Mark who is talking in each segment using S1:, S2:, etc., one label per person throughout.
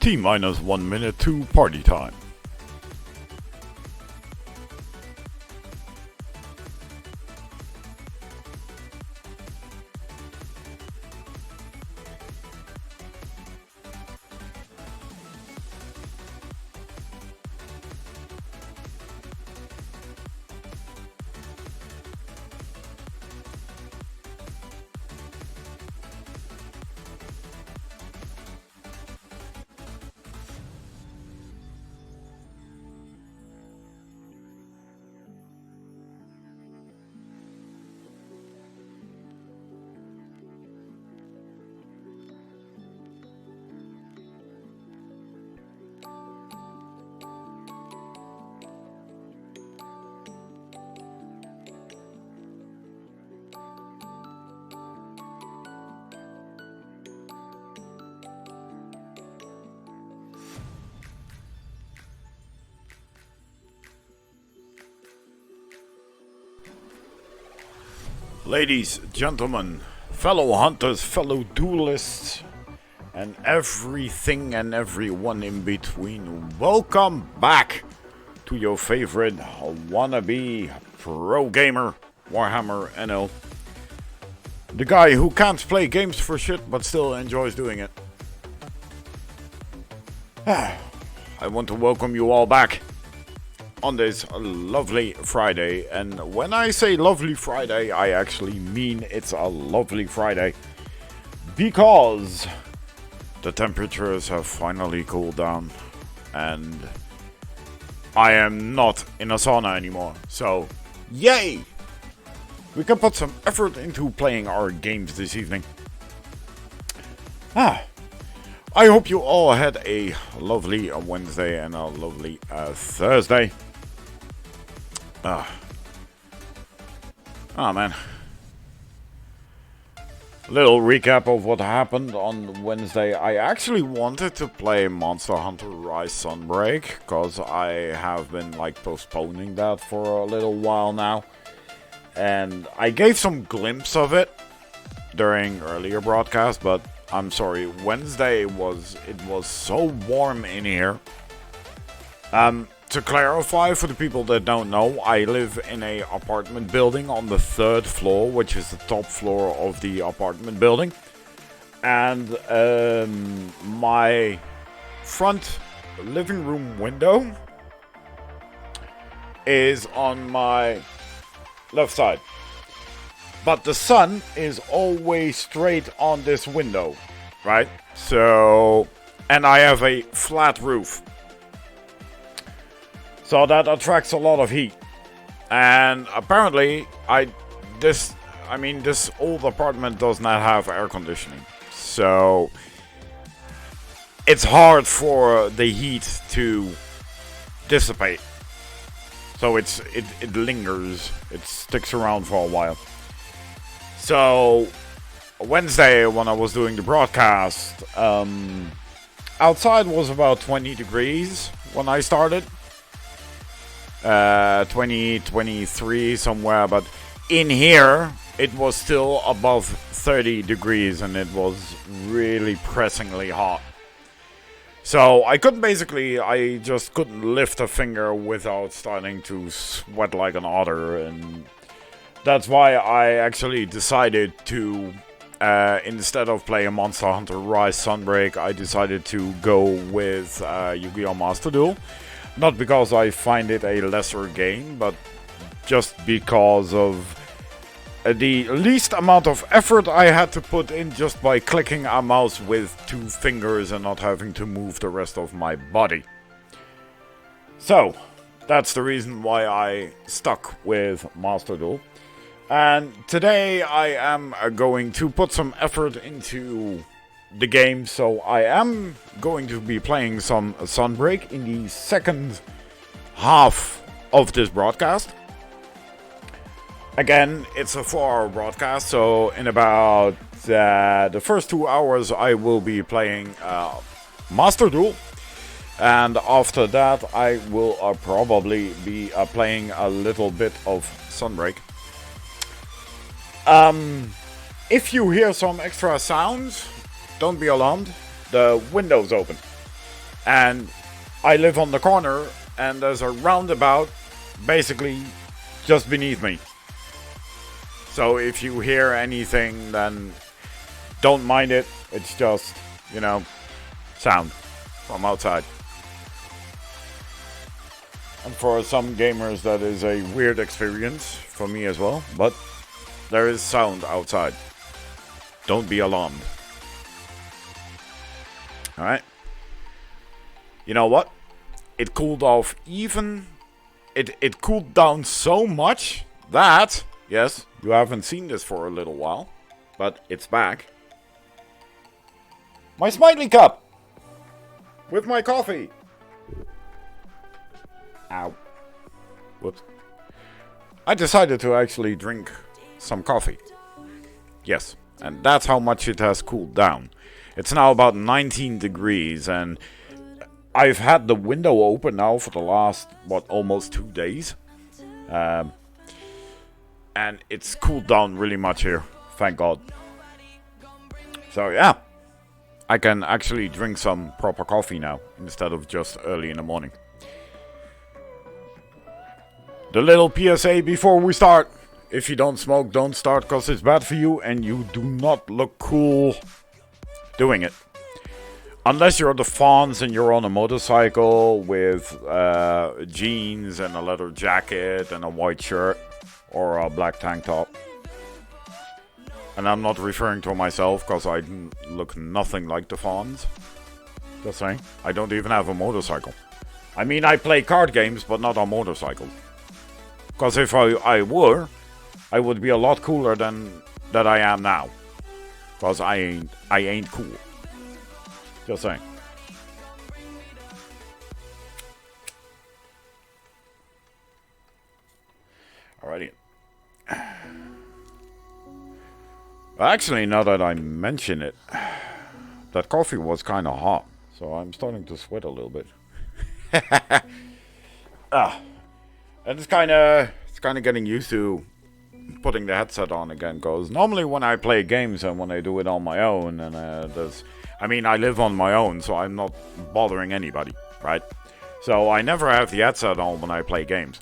S1: T-minus 1 minute to party time. Ladies, gentlemen, fellow hunters, fellow duelists, and everything and everyone in between, welcome back to your favorite wannabe pro gamer, Warhammer NL. The guy who can't play games for shit but still enjoys doing it. I want to welcome you all back on this lovely Friday, and when I say lovely Friday, I actually mean it's a lovely Friday, because the temperatures have finally cooled down, and I am not in a sauna anymore, so yay! We can put some effort into playing our games this evening. I hope you all had a lovely Wednesday and a lovely Thursday. Oh man. Little recap of what happened on Wednesday. I actually wanted to play Monster Hunter Rise Sunbreak, because I have been postponing that for a little while now. And I gave some glimpse of it during earlier broadcasts, but I'm sorry, Wednesday was so warm in here. To clarify for the people that don't know, I live in a apartment building on the 3rd floor, which is the top floor of the apartment building. And my front living room window is on my left side. But the sun is always straight on this window, right? So, and I have a flat roof. So that attracts a lot of heat. And apparently, this old apartment does not have air conditioning. So it's hard for the heat to dissipate. So it lingers. It sticks around for a while. So Wednesday, when I was doing the broadcast, outside was about 20 degrees when I started. 20, 23 somewhere, but in here it was still above 30 degrees and it was really pressingly hot. So I just couldn't lift a finger without starting to sweat like an otter, and that's why I actually decided to, instead of playing Monster Hunter Rise Sunbreak, I decided to go with Yu-Gi-Oh! Master Duel. Not because I find it a lesser game, but just because of the least amount of effort I had to put in just by clicking a mouse with 2 fingers and not having to move the rest of my body. So, that's the reason why I stuck with Master Duel. And today I am going to put some effort into the game, so I am going to be playing some Sunbreak in the second half of this broadcast. Again, it's a 4-hour broadcast, so in about the first 2 hours I will be playing Master Duel, and after that I will probably be playing a little bit of Sunbreak. If you hear some extra sounds, don't be alarmed, the window's open. And I live on the corner, and there's a roundabout basically just beneath me. So if you hear anything, then don't mind it. It's just, sound from outside. And for some gamers, that is a weird experience, for me as well. But there is sound outside. Don't be alarmed. Alright. You know what? It cooled off even... It cooled down so much that... Yes, you haven't seen this for a little while. But it's back. My Smiley cup! With my coffee! Ow. Whoops. I decided to actually drink some coffee. Yes, and that's how much it has cooled down. It's now about 19 degrees, and I've had the window open now for the last, almost 2 days. And it's cooled down really much here, thank God. So yeah, I can actually drink some proper coffee now, instead of just early in the morning. The little PSA before we start. If you don't smoke, don't start, because it's bad for you and you do not look cool doing it. Unless you're the Fonz and you're on a motorcycle with jeans and a leather jacket and a white shirt or a black tank top. And I'm not referring to myself, because I look nothing like the Fonz. Just saying. I don't even have a motorcycle. I mean, I play card games, but not on motorcycles. Because if I were, I would be a lot cooler than that I am now. Because I ain't cool. Just saying. Alrighty. Actually, now that I mention it, that coffee was kind of hot. So I'm starting to sweat a little bit. And it's kind of getting used to putting the headset on again, because normally when I play games and when I do it on my own, and I live on my own, so I'm not bothering anybody, right? So I never have the headset on when I play games.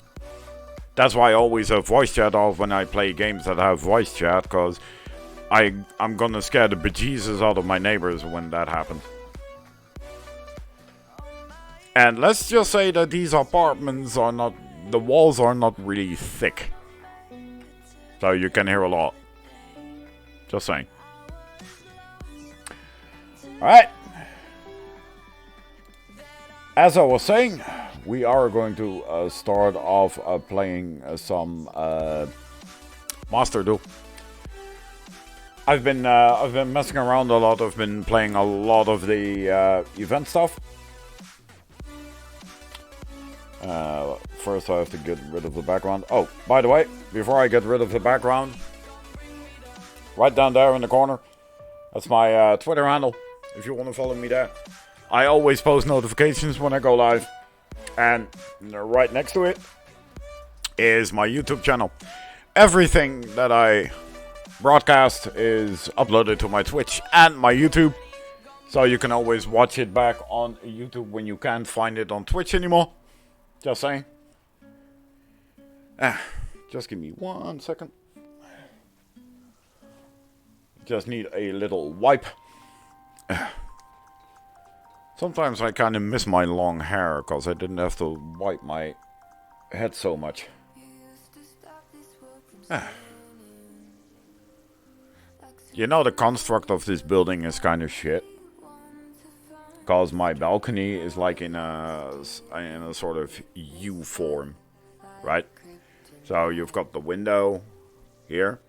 S1: That's why I always have voice chat off when I play games that have voice chat, because I'm gonna scare the bejesus out of my neighbors when that happens. And let's just say that these apartments are not... The walls are not really thick. So you can hear a lot. Just saying. Alright. As I was saying, we are going to start off playing some Master Duel. I've been messing around a lot. I've been playing a lot of the event stuff. First I have to get rid of the background. Oh, by the way, before I get rid of the background, right down there in the corner, that's my Twitter handle, if you want to follow me there. I always post notifications when I go live. And right next to it is my YouTube channel. Everything that I broadcast is uploaded to my Twitch and my YouTube. So you can always watch it back on YouTube when you can't find it on Twitch anymore. Just saying. Just give me 1 second. Just need a little wipe. Sometimes I kind of miss my long hair, because I didn't have to wipe my head so much. You know, the construct of this building is kind of shit. Because my balcony is like in a sort of U form, right? So you've got the window here,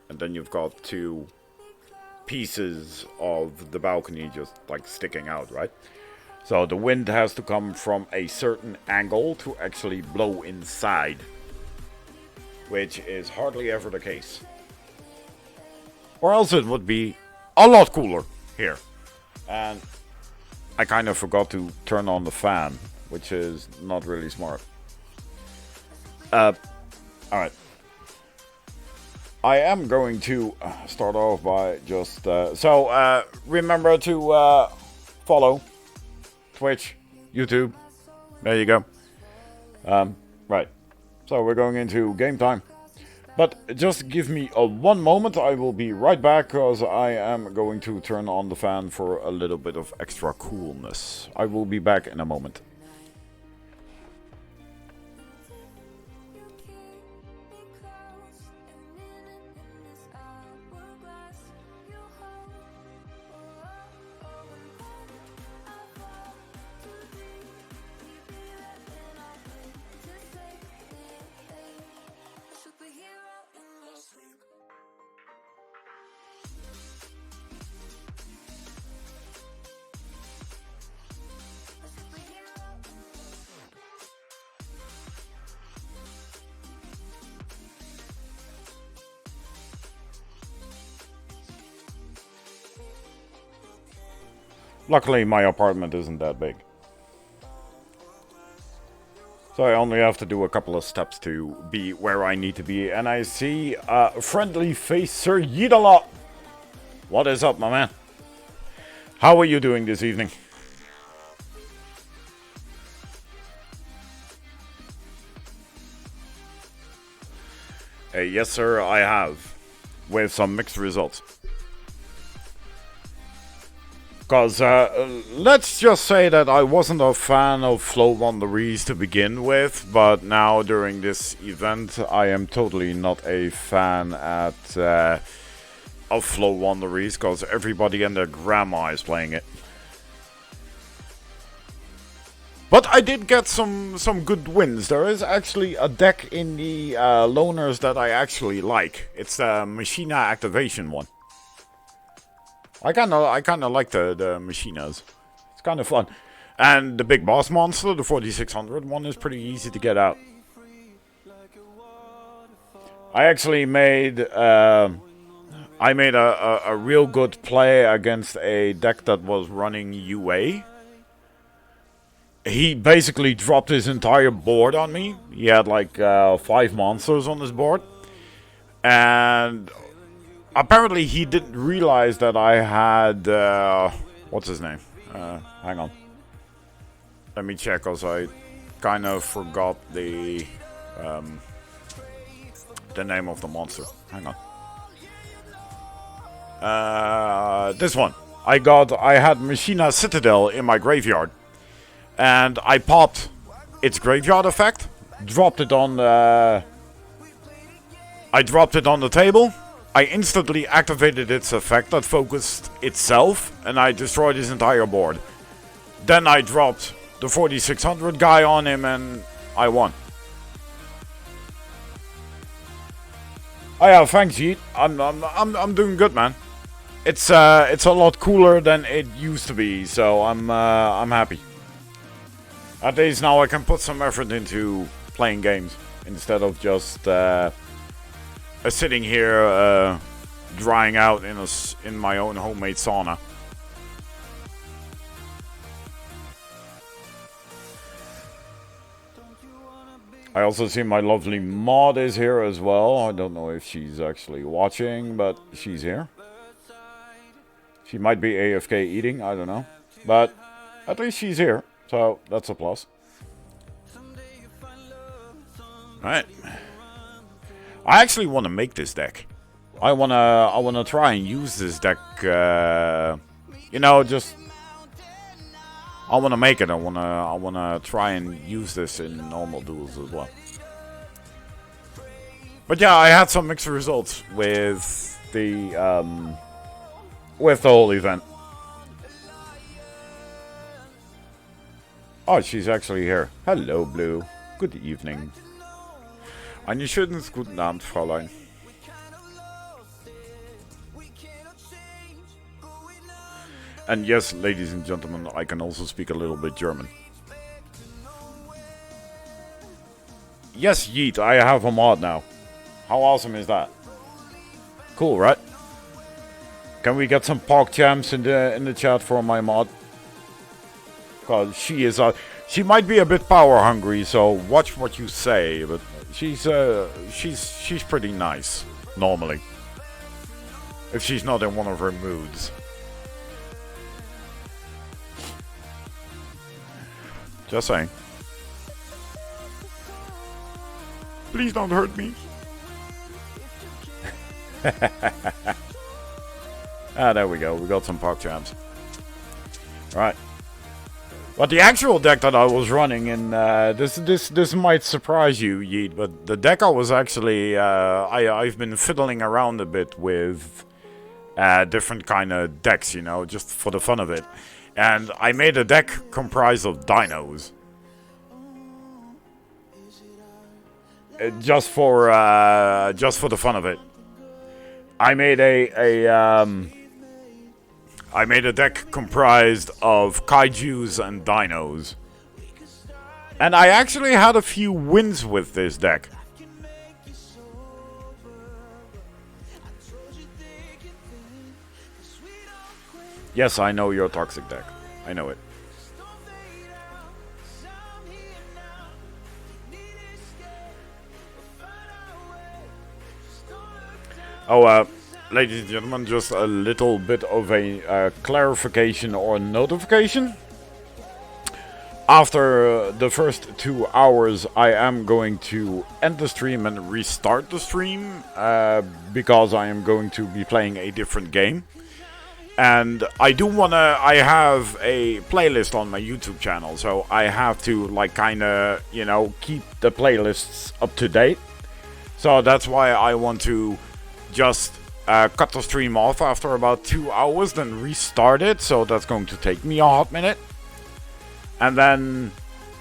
S1: and then you've got 2 pieces of the balcony just like sticking out, right? So the wind has to come from a certain angle to actually blow inside, which is hardly ever the case. Or else it would be a lot cooler here. And I kind of forgot to turn on the fan, which is not really smart. Alright. I am going to start off by just... remember to follow Twitch, YouTube. There you go. Right. So we're going into game time. But just give me one moment. I will be right back because I am going to turn on the fan for a little bit of extra coolness. I will be back in a moment. Luckily, my apartment isn't that big. So I only have to do a couple of steps to be where I need to be. And I see a friendly face, Sir Yidala. What is up, my man? How are you doing this evening? Yes, sir, I have. With some mixed results. Because let's just say that I wasn't a fan of Flow Wanderers to begin with, but now during this event I am totally not a fan of Flow Wanderers because everybody and their grandma is playing it. But I did get some good wins. There is actually a deck in the loaners that I actually like. It's the Machina activation one. I kinda like the Machinas. It's kind of fun. And the big boss monster, the 4600 one, is pretty easy to get out. I actually made a real good play against a deck that was running UA. He basically dropped his entire board on me. He had like 5 monsters on his board. And apparently he didn't realize that I had, what's his name? Hang on. Let me check, cause I kind of forgot the name of the monster. Hang on. This one. I had Machina Citadel in my graveyard. And I popped its graveyard effect. Dropped it on the table. I instantly activated its effect that focused itself, and I destroyed his entire board. Then I dropped the 4600 guy on him, and I won. Oh yeah, thanks, Yeet. I'm doing good, man. It's a lot cooler than it used to be, so I'm happy. At least now I can put some effort into playing games instead of just sitting here drying out in my own homemade sauna. I also see my lovely Maud is here as well. I don't know if she's actually watching, but she's here. She might be AFK eating, I don't know. But at least she's here, so that's a plus. Alright. I actually want to make this deck. I wanna try and use this deck. You know, just I wanna make it. I wanna try and use this in normal duels as well. But yeah, I had some mixed results with the whole event. Oh, she's actually here. Hello, Blue. Good evening. Einen schönen guten Abend, Fräulein. And yes, ladies and gentlemen, I can also speak a little bit German. Yes, Yeet, I have a mod now. How awesome is that? Cool, right? Can we get some Park Champs in the chat for my mod? Cause she might be a bit power hungry, so watch what you say. But she's pretty nice normally. If she's not in one of her moods. Just saying. Please don't hurt me. There we go. We got some PogChamps. Right. But the actual deck that I was running in, this might surprise you, Yeet, but the deck I was actually, I've been fiddling around a bit with different kind of decks, you know, just for the fun of it. And I made a deck comprised of dinos. Just for the fun of it. I made I made a deck comprised of kaijus and dinos. And I actually had a few wins with this deck. Yes, I know your toxic deck. I know it. Oh, ladies and gentlemen, just a little bit of a clarification or notification. After the first 2 hours, I am going to end the stream and restart the stream because I am going to be playing a different game. And I have a playlist on my YouTube channel, so I have to, like, kind of, you know, keep the playlists up to date. So that's why I want to just cut the stream off after about 2 hours, then restart it. So that's going to take me a hot minute. And then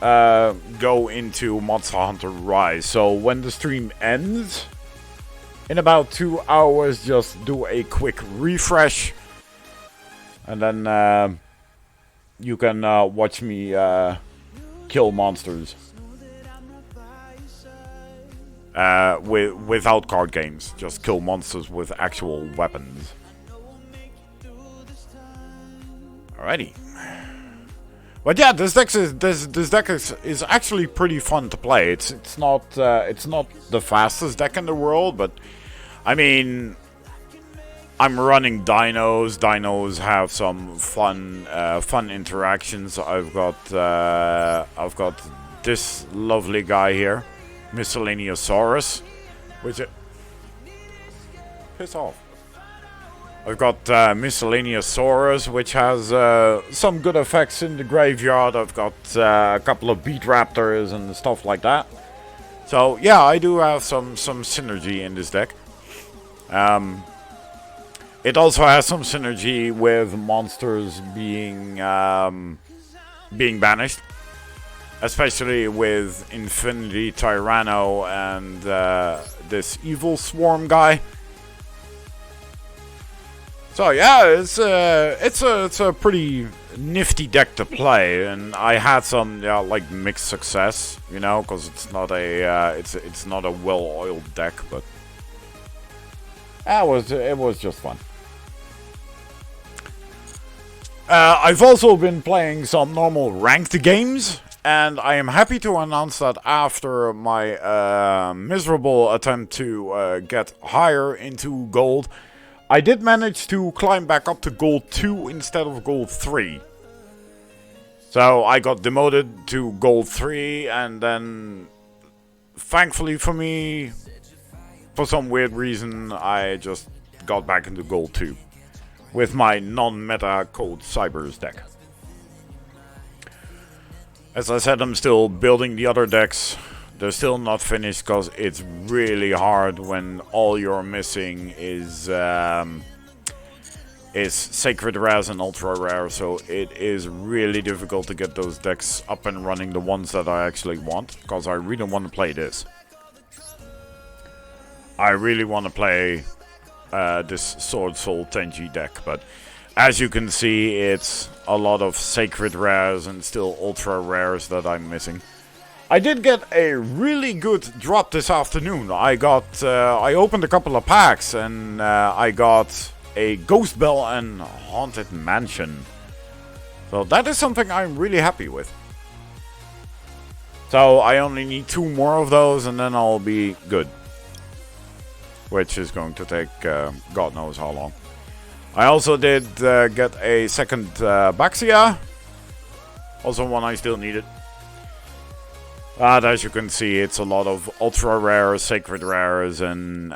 S1: go into Monster Hunter Rise. So when the stream ends, in about 2 hours, just do a quick refresh. And then you can watch me kill monsters. Without card games. Just kill monsters with actual weapons. Alrighty. But yeah, this deck is actually pretty fun to play. It's not the fastest deck in the world, but I mean, I'm running dinos. Dinos have some fun interactions. I've got this lovely guy here, Miscellaneousaurus, which piss off. I've got Miscellaneousaurus, which has some good effects in the graveyard. I've got a couple of Beat Raptors and stuff like that. So yeah, I do have some synergy in this deck. It also has some synergy with monsters being banished, especially with Infinity Tyranno and this Evil Swarm guy. So yeah, it's a pretty nifty deck to play, and I had some like mixed success, you know, because it's not a well-oiled deck, but it was just fun. I've also been playing some normal ranked games, and I am happy to announce that after my miserable attempt to get higher into gold, I did manage to climb back up to gold 2 instead of gold 3. So I got demoted to gold 3, and then, thankfully for me, for some weird reason, I just got back into gold 2. With my non-meta Cold Cybers deck. As I said, I'm still building the other decks. They're still not finished because it's really hard when all you're missing is Sacred Rares and Ultra Rare. So it is really difficult to get those decks up and running, the ones that I actually want, because I really want to play this. I really want to play this Sword Soul Tenji deck, but as you can see, it's a lot of Sacred Rares and still Ultra Rares that I'm missing. I did get a really good drop this afternoon. I opened a couple of packs, and I got a Ghost Bell and Haunted Mansion. So that is something I'm really happy with. So I only need 2 more of those, and then I'll be good. Which is going to take God knows how long. I also did get a second Baxia. Also one I still needed. But as you can see, it's a lot of ultra rares, sacred rares, and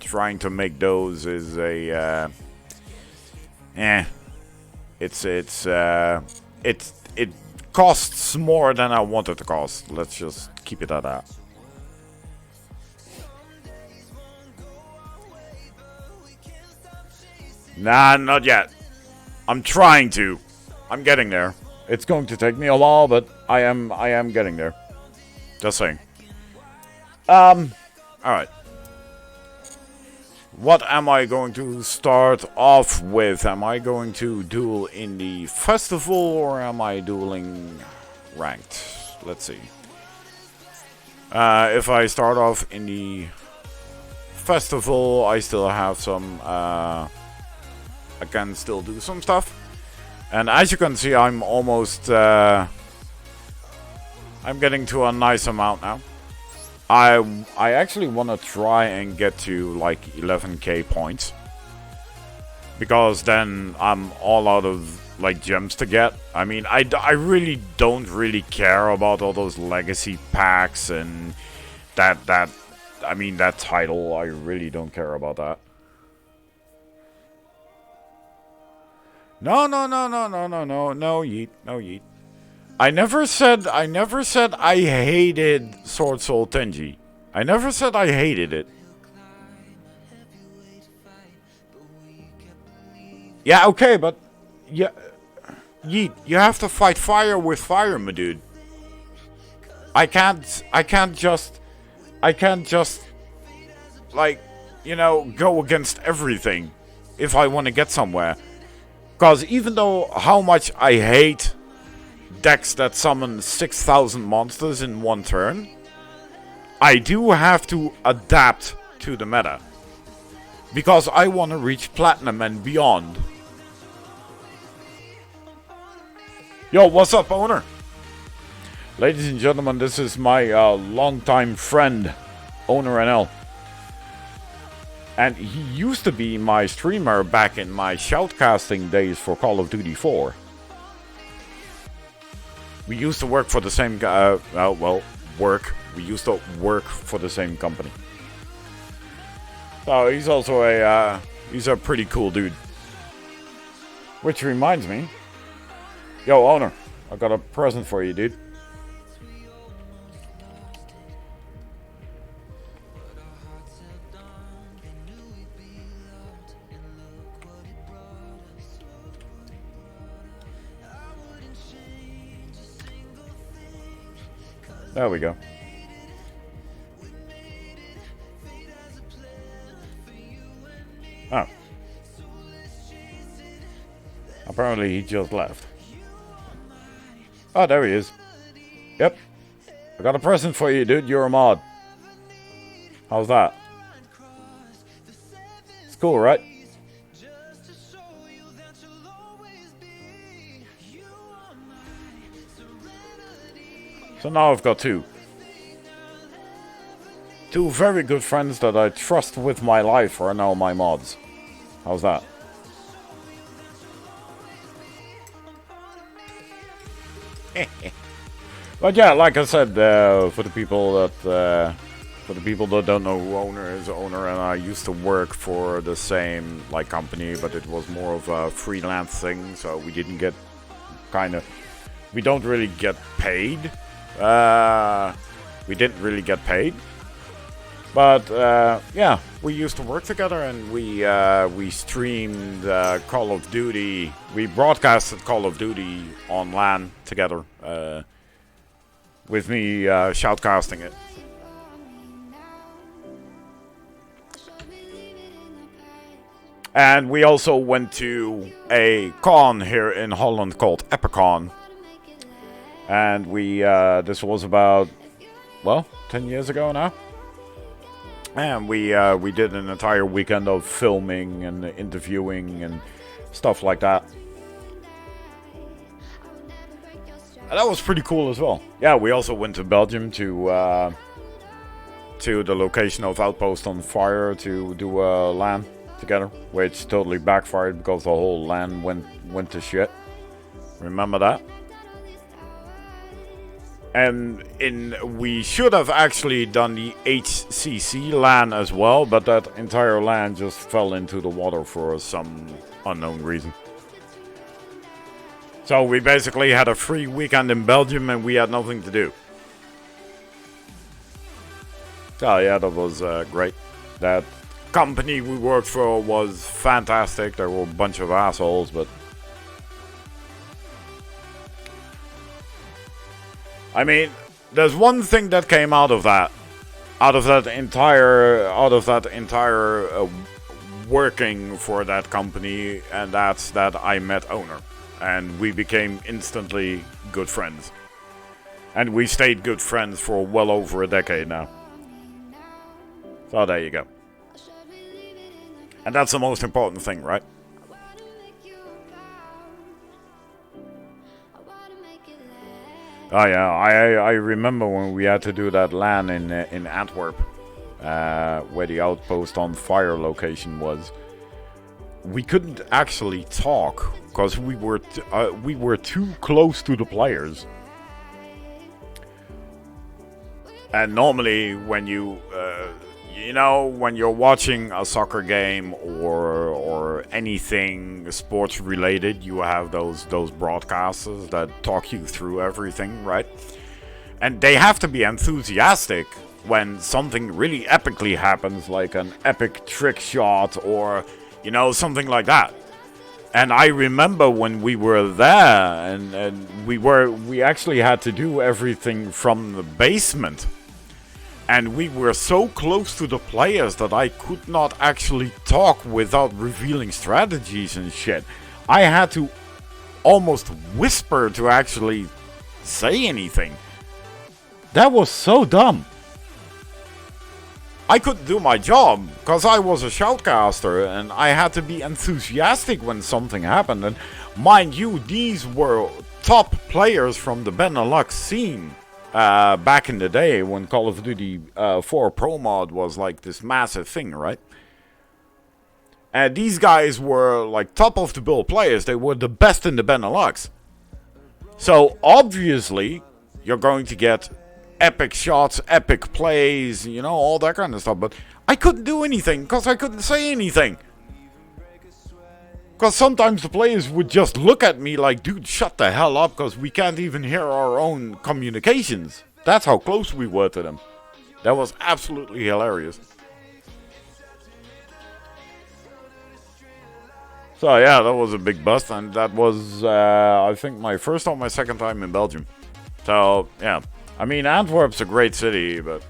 S1: trying to make those is a it costs more than I want it to cost. Let's just keep it at that. Nah, not yet. I'm trying to. I'm getting there. It's going to take me a while, but I am getting there. Just saying. Alright. What am I going to start off with? Am I going to duel in the festival or am I dueling ranked? Let's see. If I start off in the festival, I still have some... I can still do some stuff. And as you can see, I'm almost... I'm getting to a nice amount now. I actually want to try and get to like 11k points. Because then I'm all out of like gems to get. I mean, I really don't really care about all those legacy packs and that title. I really don't care about that. No, yeet, no yeet. I never said I hated Sword Soul Tenji. I never said I hated it. Yeah, okay, but yeah, yeet, you have to fight fire with fire, my dude. I can't just like, you know, go against everything if I want to get somewhere. Because even though how much I hate decks that summon 6,000 monsters in one turn, I do have to adapt to the meta. Because I want to reach Platinum and beyond. Yo, what's up, owner? Ladies and gentlemen, this is my longtime friend, Owner NL. And he used to be my streamer back in my shoutcasting days for Call of Duty 4. We used to work for the same we used to work for the same company. So he's also he's a pretty cool dude. Which reminds me, yo, owner, I got a present for you, dude. There we go. Oh. Apparently he just left. Oh, there he is. Yep. I got a present for you, dude. You're a mod. How's that? It's cool, right? So now I've got two. Two very good friends that I trust with my life are now my mods. How's that? But yeah, like I said, for the people that don't know who Owner is, Owner and I used to work for the same like company, but it was more of a freelance thing, so we didn't get we don't really get paid. We didn't really get paid, but yeah, we used to work together, and we streamed Call of Duty. We broadcasted Call of Duty on LAN together, with me shoutcasting it. And we also went to a con here in Holland called Epicon. And we, this was about, well, 10 years ago now. And we did an entire weekend of filming and interviewing and stuff like that. And that was pretty cool as well. Yeah, we also went to Belgium to the location of Outpost on Fire to do a LAN together, which totally backfired because the whole LAN went to shit. Remember that? And we should have actually done the HCC LAN as well, but that entire LAN just fell into the water for some unknown reason. So we basically had a free weekend in Belgium and we had nothing to do. Oh yeah, that was great. That company we worked for was fantastic. There were a bunch of assholes, but I mean, there's one thing that came out of that entire working for that company, and that's that I met owner, and we became instantly good friends, and we stayed good friends for well over a decade now. So there you go, and that's the most important thing, right? Oh yeah, I remember when we had to do that LAN in Antwerp, where the outpost on fire location was. We couldn't actually talk because we were too close to the players. And normally, when when you're watching a soccer game or anything sports related, you have those broadcasters that talk you through everything, right? And they have to be enthusiastic when something really epically happens, like an epic trick shot or something like that. And I remember when we were there, and we actually had to do everything from the basement. And we were so close to the players that I could not actually talk without revealing strategies and shit. I had to almost whisper to actually say anything. That was so dumb. I couldn't do my job because I was a shoutcaster and I had to be enthusiastic when something happened. And mind you, these were top players from the Benelux scene. Back in the day when Call of Duty 4 Pro Mod was like this massive thing, right? And these guys were like top of the bill players. They were the best in the Benelux. So obviously you're going to get epic shots, epic plays, all that kind of stuff. But I couldn't do anything because I couldn't say anything. Because sometimes the players would just look at me like, dude, shut the hell up, because we can't even hear our own communications. That's how close we were to them. That was absolutely hilarious. So yeah, that was a big bust, and that was, I think, my first or my second time in Belgium. So, yeah. I mean, Antwerp's a great city, but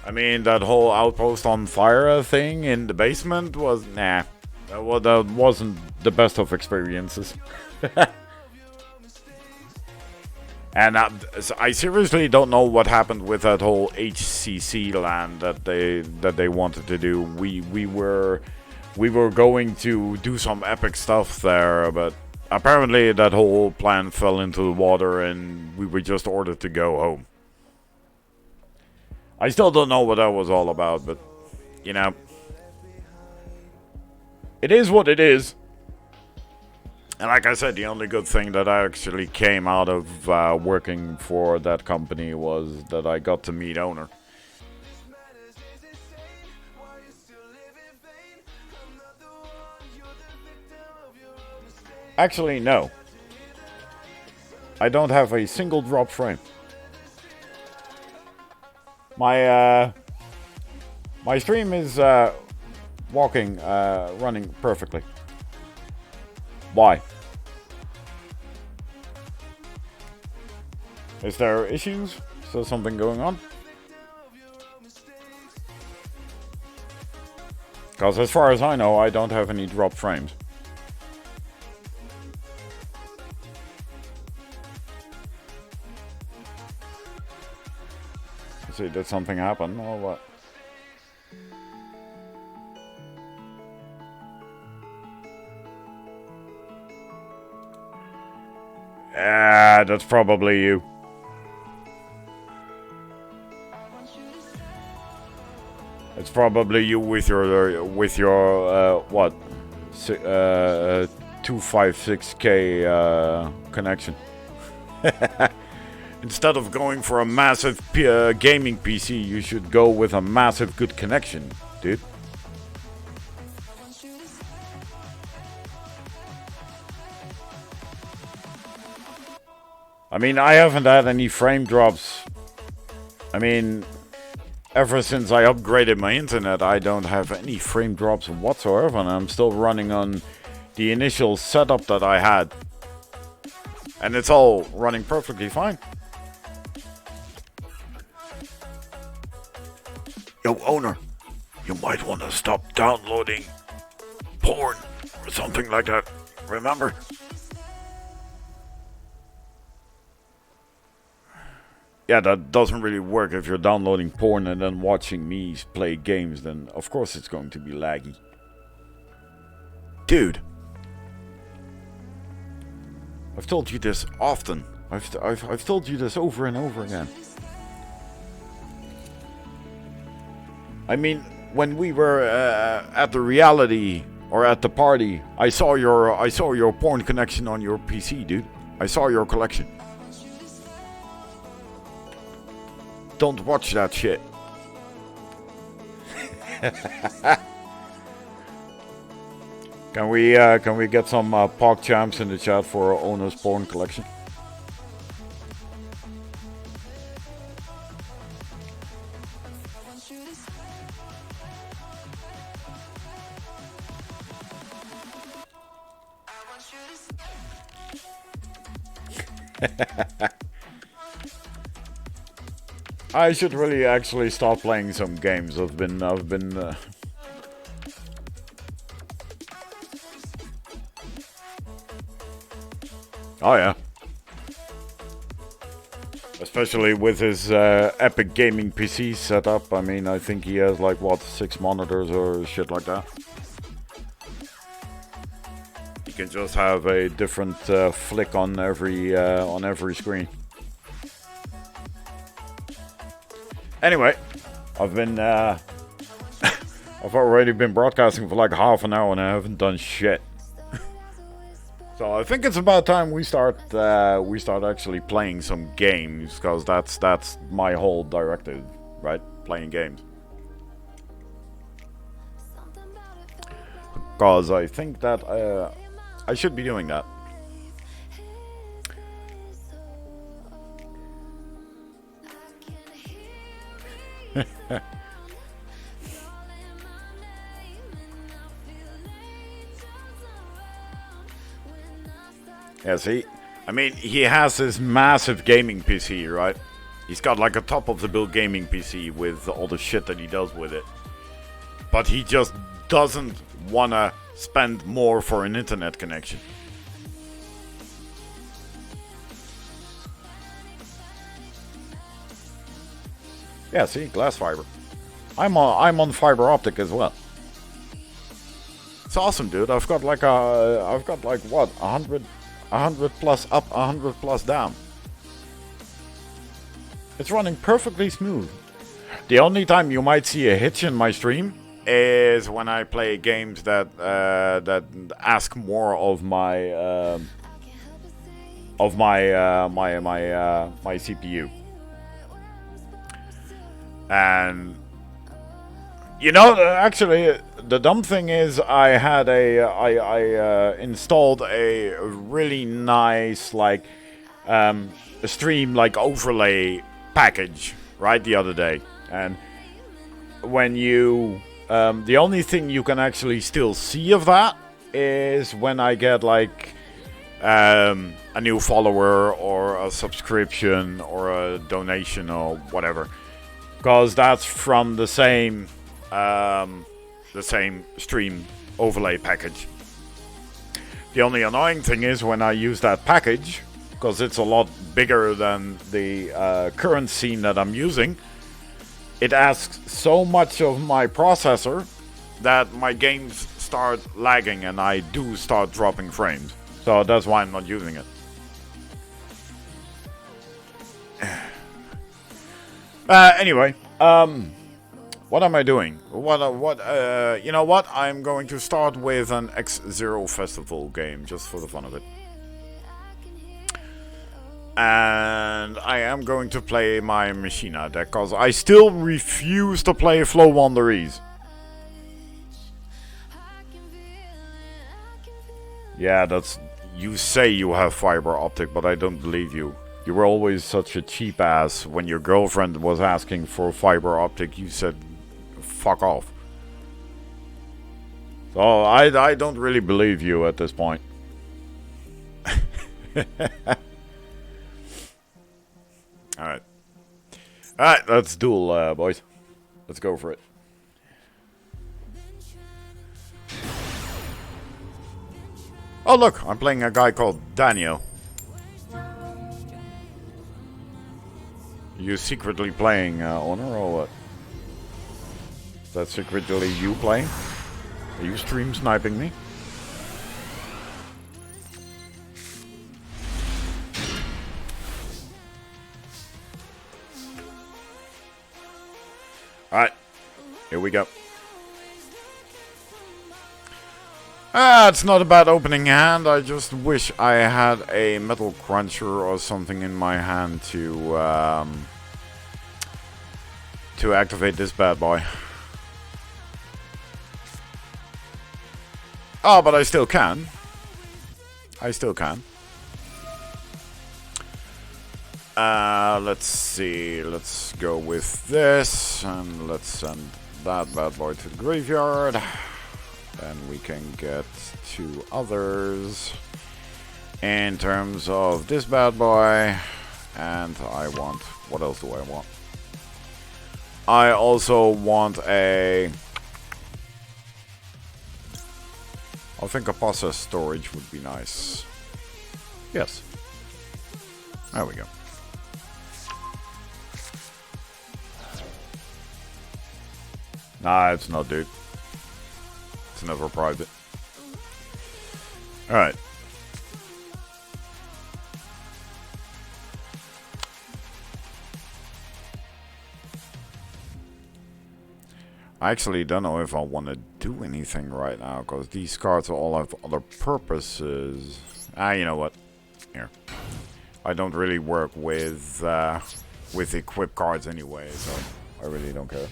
S1: I mean, that whole outpost on fire thing in the basement was, nah. That wasn't the best of experiences. And I seriously don't know what happened with that whole HCC LAN that they wanted to do. We were going to do some epic stuff there, but apparently that whole plan fell into the water and we were just ordered to go home. I still don't know what that was all about, but it is what it is. And like I said, the only good thing that I actually came out of working for that company was that I got to meet owner. Actually, no. I don't have a single drop frame. My stream is running perfectly. Why? Is there issues? Is there something going on? Because as far as I know, I don't have any drop frames. Let's see, did something happen or what? Ah, that's probably you. It's probably you with your what? 256K connection. Instead of going for a massive gaming PC, you should go with a massive good connection, dude. I mean, I haven't had any frame drops. I mean, ever since I upgraded my internet, I don't have any frame drops whatsoever, and I'm still running on the initial setup that I had. And it's all running perfectly fine. Yo, owner, you might want to stop downloading porn or something like that. Remember? Yeah, that doesn't really work. If you're downloading porn and then watching me play games, then of course it's going to be laggy. Dude. I've told you this often. I've told you this over and over again. I mean, when we were at the reality or at the party, I saw your porn connection on your PC, dude. I saw your collection. Don't watch that shit. Can we get some Pog Champs in the chat for Ono's porn collection? I should really actually start playing some games. I've been Oh yeah. Especially with his Epic Gaming PC setup. I mean, I think he has like, what, 6 monitors or shit like that. You can just have a different flick on every screen. Anyway, I've been I've already been broadcasting for like half an hour and I haven't done shit. So I think it's about time we start actually playing some games, because that's my whole directive, right? Playing games. Because I think that I should be doing that. Yeah, see? I mean, he has this massive gaming PC, right? He's got like a top-of-the-bill gaming PC with all the shit that he does with it. But he just doesn't want to spend more for an internet connection. Yeah, see? Glass fiber. I'm on fiber optic as well. It's awesome, dude. I've got like what, 100 plus up, 100 plus down. It's running perfectly smooth. The only time you might see a hitch in my stream is when I play games that ask more of my my CPU. And you know, actually, the dumb thing is, I installed a really nice like a stream like overlay package right the other day, and when you the only thing you can actually still see of that is when I get like a new follower or a subscription or a donation or whatever, because that's from the same stream overlay package. The only annoying thing is when I use that package, because it's a lot bigger than the current scene that I'm using, it asks so much of my processor that my games start lagging and I do start dropping frames. So that's why I'm not using it. Anyway, what am I doing? You know what? I'm going to start with an X-Zero Festival game, just for the fun of it. And I am going to play my Machina deck, because I still refuse to play Flow Wanderees. Yeah, that's... You say you have fiber optic, but I don't believe you. You were always such a cheap ass. When your girlfriend was asking for fiber optic, you said, fuck off. So I don't really believe you at this point. Alright. Alright, let's duel, boys. Let's go for it. Oh look, I'm playing a guy called Daniel. You secretly playing Honor or what? Is that secretly you playing? Are you stream sniping me? Alright, here we go. It's not a bad opening hand. I just wish I had a Metal Cruncher or something in my hand to activate this bad boy. Oh, but I still can. I still can. Let's see. Let's go with this, and let's send that bad boy to the graveyard. And we can get 2 others in terms of this bad boy. And I want... What else do I want? I also want a... I think a process storage would be nice. Yes. There we go. Nah, it's not, dude. It's never private. Alright. I actually don't know if I want to do anything right now, because these cards all have other purposes. You know what? Here. I don't really work with equip cards anyway, so I really don't care.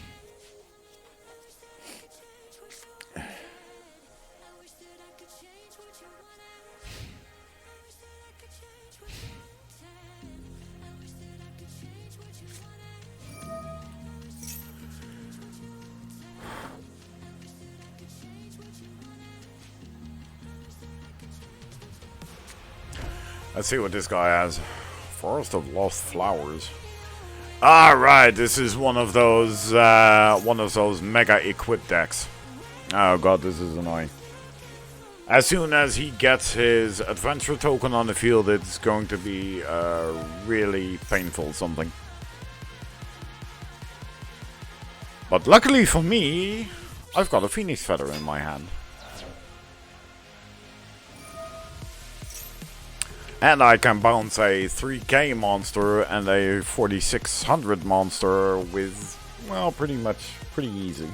S1: Let's see what this guy has. Forest of Lost Flowers. Alright, this is one of those mega equip decks. Oh god, this is annoying. As soon as he gets his adventure token on the field, it's going to be really painful something. But luckily for me, I've got a Phoenix Feather in my hand. And I can bounce a 3k monster and a 4600 monster with, well, pretty easy.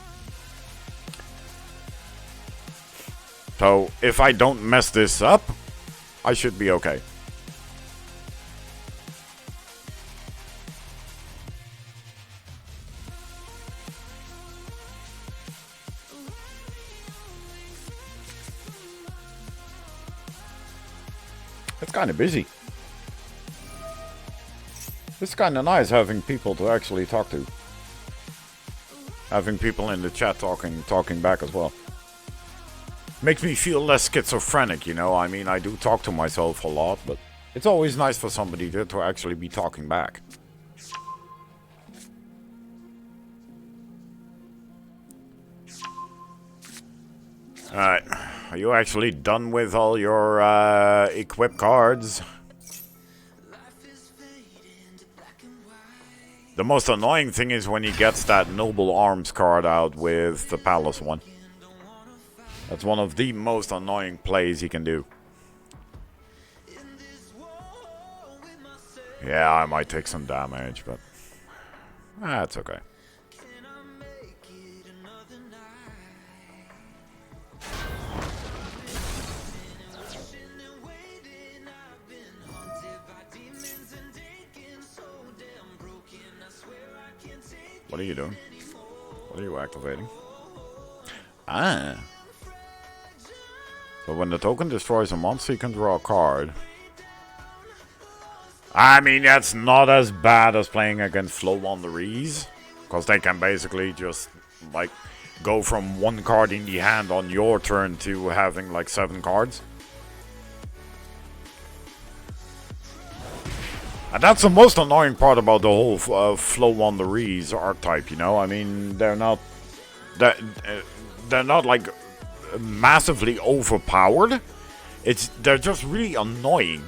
S1: So, if I don't mess this up, I should be okay. It's kind of busy. It's kind of nice having people to actually talk to. Having people in the chat talking back as well. Makes me feel less schizophrenic, you know. I mean, I do talk to myself a lot, but it's always nice for somebody to actually be talking back. Alright. Are you actually done with all your equip cards? The most annoying thing is when he gets that Noble Arms card out with the Palace one. That's one of the most annoying plays he can do. Yeah, I might take some damage, but that's okay. What are you doing? What are you activating? Ah. So when the token destroys a monster, you can draw a card. I mean, that's not as bad as playing against Flow Wanderees. Because they can basically just, like, go from one card in the hand on your turn to having, like, 7 cards. And that's the most annoying part about the whole Flow Wanderees archetype, you know? I mean, they're not like massively overpowered. They're just really annoying.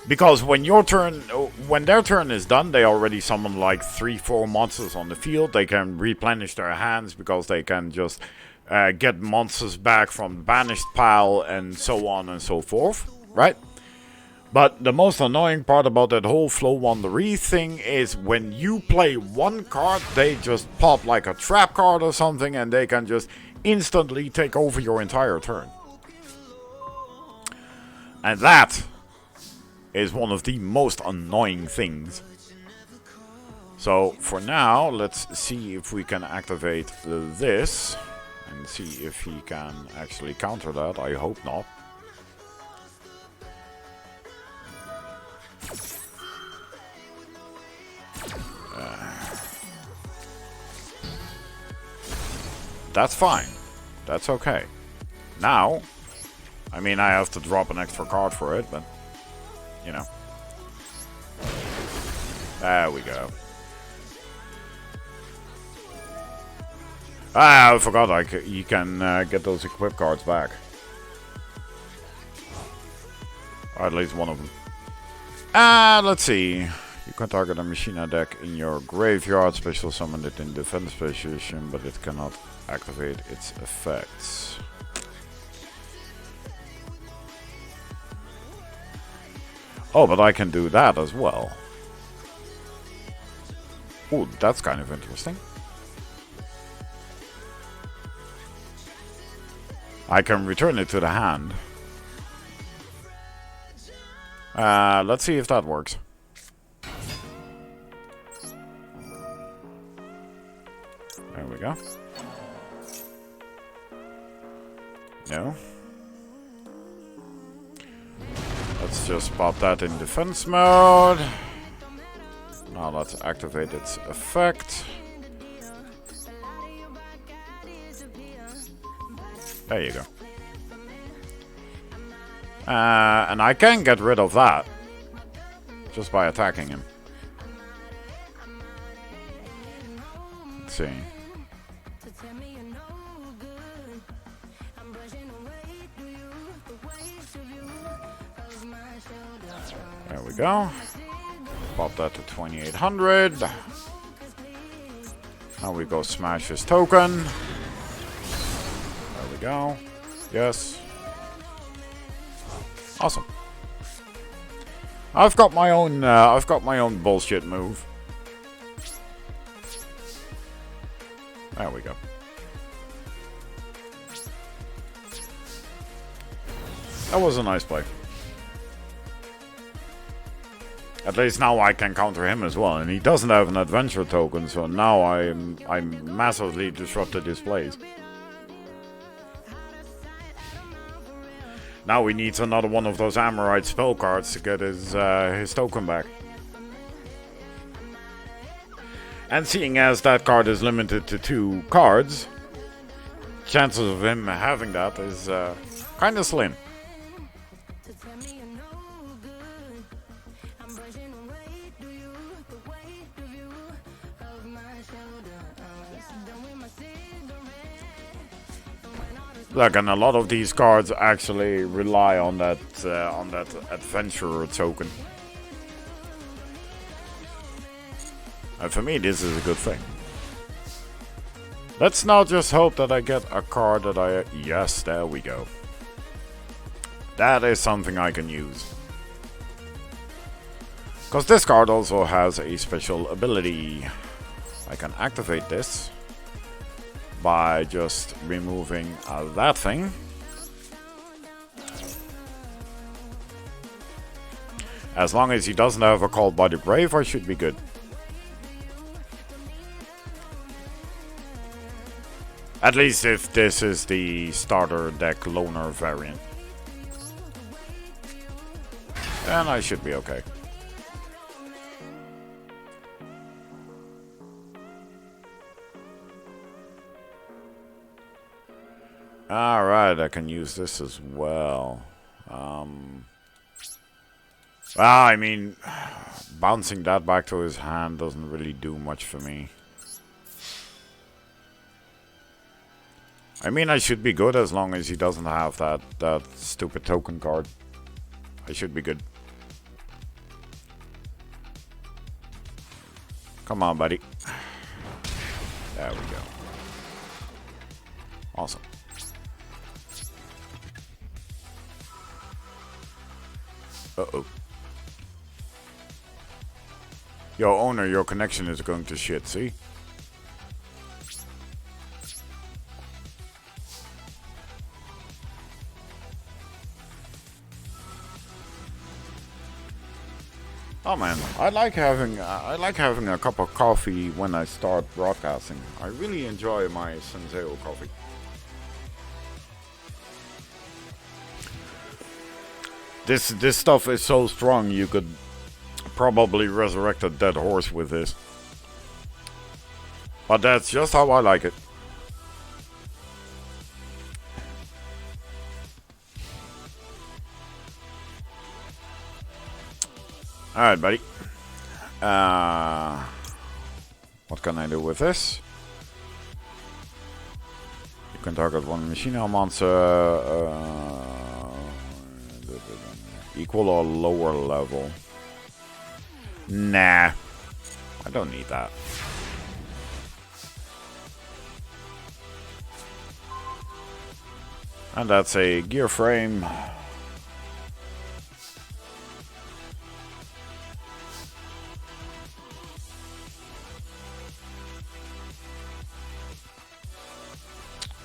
S1: Because when their turn is done, they already summon like 3-4 monsters on the field. They can replenish their hands because they can just get monsters back from the banished pile and so on and so forth, right? But the most annoying part about that whole Flow Wanderee thing is when you play one card, they just pop like a trap card or something and they can just instantly take over your entire turn. And that is one of the most annoying things. So for now, let's see if we can activate this and see if he can actually counter that. I hope not. That's fine. That's okay. Now, I mean, I have to drop an extra card for it, but, you know. There we go. Ah, I forgot you can get those equip cards back. Or at least one of them. Let's see. You can target a Machina deck in your graveyard, special summon it in defense position, but it cannot activate its effects. Oh, but I can do that as well. Ooh, that's kind of interesting. I can return it to the hand. Let's see if that works. There we go. No. Let's just pop that in defense mode. Now let's activate its effect. There you go. And I can get rid of that just by attacking him. Let's see. There we go. Pop that to 2800. Now we go smash his token. There we go. Yes. Awesome. I've got my own bullshit move. There we go. That was a nice play. At least now I can counter him as well, and he doesn't have an adventure token, so now I'm massively disrupted his plays. Now he needs another one of those Amorite spell cards to get his token back. And seeing as that card is limited to 2 cards, chances of him having that is kind of slim. Look, and a lot of these cards actually rely on that adventurer token. And for me, this is a good thing. Let's now just hope that I get a card that I... Yes, there we go. That is something I can use. Because this card also has a special ability. I can activate this by just removing that thing. As long as he doesn't have a Called by the Brave, I should be good. At least if this is the starter deck loner variant. Then I should be okay. Alright, I can use this as well. Well, I mean, bouncing that back to his hand doesn't really do much for me. I mean, I should be good as long as he doesn't have that stupid token card. I should be good. Come on, buddy. There we go. Awesome. Uh-oh. Yo, owner, your connection is going to shit, see? Oh man, I like having a cup of coffee when I start broadcasting. I really enjoy my Senseo coffee. This stuff is so strong you could probably resurrect a dead horse with this. But that's just how I like it. Alright, buddy. What can I do with this? You can target one machine monster equal or lower level. Nah. I don't need that. And that's a gear frame.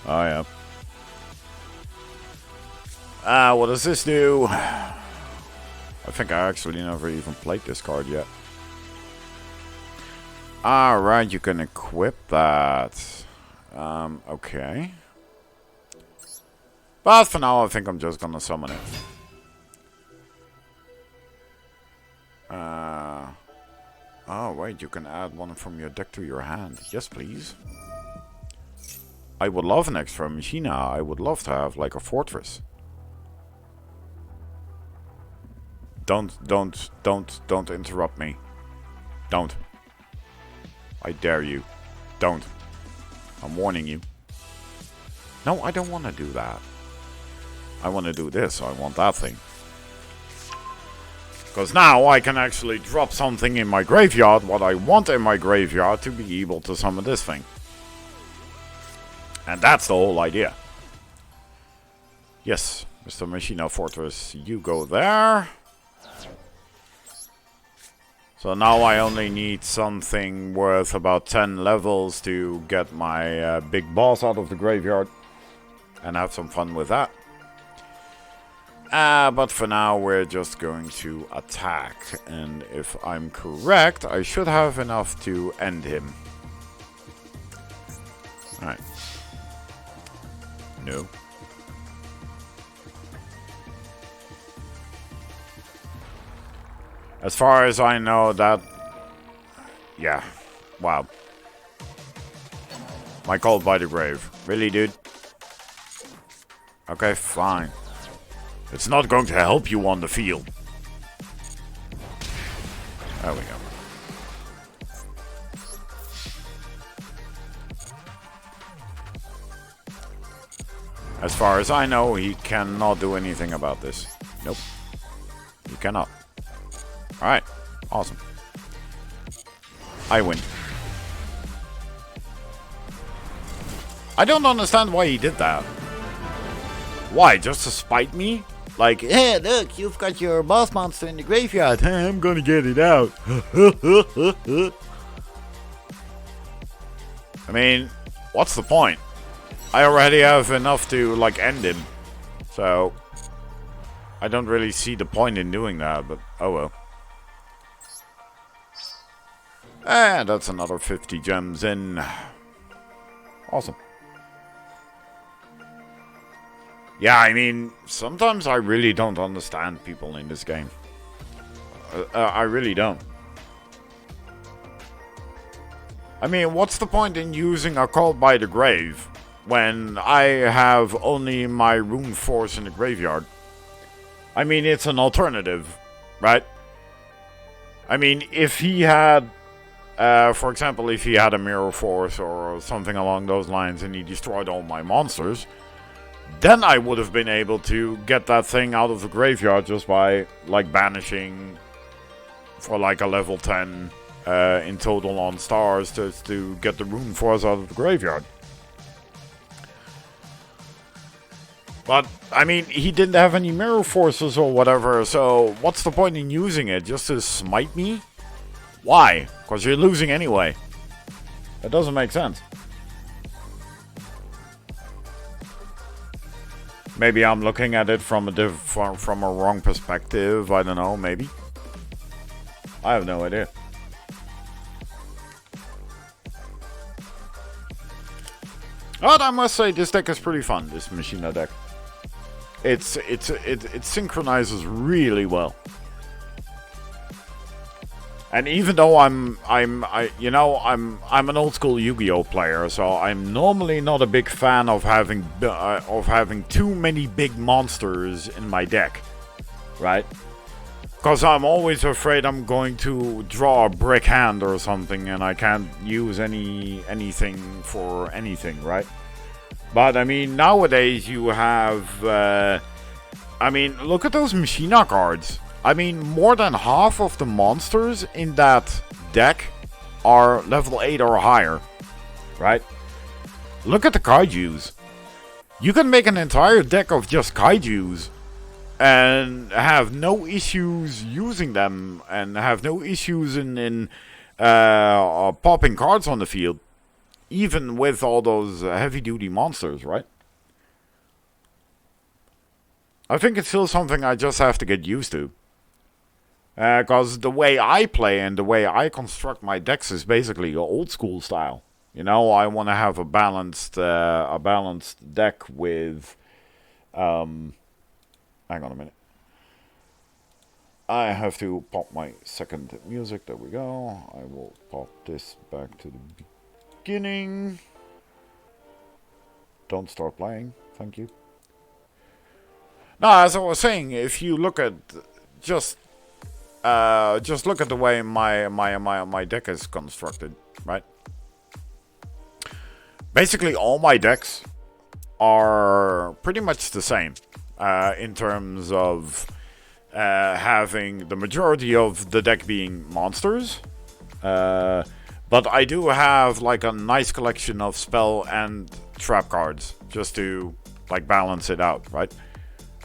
S1: Oh, yeah. What does this do? I think I actually never even played this card yet. Alright, you can equip that. Okay. But for now, I think I'm just gonna summon it. Oh, wait, you can add one from your deck to your hand. Yes, please. I would love an extra Machina. I would love to have like a fortress. Don't interrupt me. Don't. I dare you. Don't. I'm warning you. No, I don't want to do that. I want to do this. I want that thing. Because now I can actually drop something in my graveyard, what I want in my graveyard, to be able to summon this thing. And that's the whole idea. Yes, Mr. Machina Fortress, you go there. So now I only need something worth about 10 levels to get my big boss out of the graveyard. And have some fun with that. But for now we're just going to attack. And if I'm correct, I should have enough to end him. Alright. No. As far as I know, that... Yeah. Wow. My Cult by the Grave. Really, dude? Okay, fine. It's not going to help you on the field. There we go. As far as I know, he cannot do anything about this. Nope. He cannot. Alright. Awesome. I win. I don't understand why he did that. Why? Just to spite me? Like, hey, look, you've got your boss monster in the graveyard. I'm gonna get it out. I mean, what's the point? I already have enough to, like, end him. So, I don't really see the point in doing that, but oh well. And that's another 50 gems in. Awesome. Yeah, I mean, sometimes I really don't understand people in this game. I really don't. I mean, what's the point in using a Call by the Grave when I have only my Rune Force in the graveyard? I mean, it's an alternative, right? I mean, if he had, for example, if he had a Mirror Force or something along those lines and he destroyed all my monsters, then I would have been able to get that thing out of the graveyard just by, like, banishing for, like, a level 10 in total on stars to get the Rune Force out of the graveyard. But, I mean, he didn't have any Mirror Forces or whatever, so what's the point in using it? Just to smite me? Why? Because you're losing anyway. That doesn't make sense. Maybe I'm looking at it from a wrong perspective. I don't know, maybe. I have no idea. But I must say, this deck is pretty fun, this Machina deck. It synchronizes really well. And even though I'm an old school Yu-Gi-Oh player, so I'm normally not a big fan of having too many big monsters in my deck, right? Because I'm always afraid I'm going to draw a brick hand or something, and I can't use anything for anything, right? But I mean, nowadays you have, I mean, look at those Machina cards. I mean, more than half of the monsters in that deck are level 8 or higher, right? Look at the Kaijus. You can make an entire deck of just Kaijus and have no issues using them and have no issues in popping cards on the field, even with all those heavy-duty monsters, right? I think it's still something I just have to get used to. Because the way I play and the way I construct my decks is basically old school style. You know, I want to have a balanced deck with. Hang on a minute. I have to pop my second music. There we go. I will pop this back to the beginning. Don't start playing. Thank you. Now, as I was saying, if you look at just look at the way my deck is constructed, right? Basically, all my decks are pretty much the same in terms of having the majority of the deck being monsters. But I do have like a nice collection of spell and trap cards just to like balance it out, right?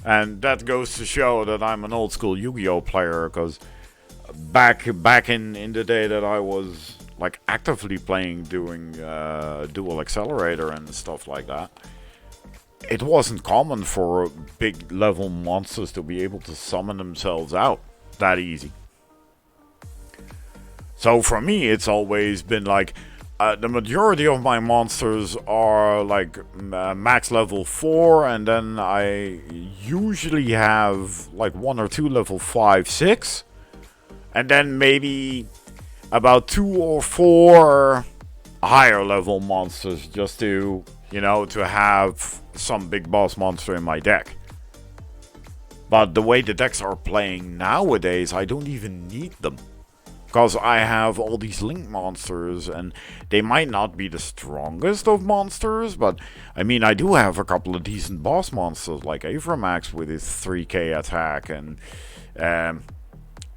S1: And that goes to show that I'm an old school Yu-Gi-Oh player, because back in the day that I was like actively playing, doing Dual Accelerator and stuff like that, it wasn't common for big level monsters to be able to summon themselves out that easy. So for me, it's always been like the majority of my monsters are like max level 4, and then I usually have like 1 or 2 level 5, 6, and then maybe about 2 or 4 higher level monsters just to, you know, to have some big boss monster in my deck. But the way the decks are playing nowadays, I don't even need them. Because I have all these Link monsters, and they might not be the strongest of monsters, but I mean, I do have a couple of decent boss monsters, like Avramax with his 3k attack, and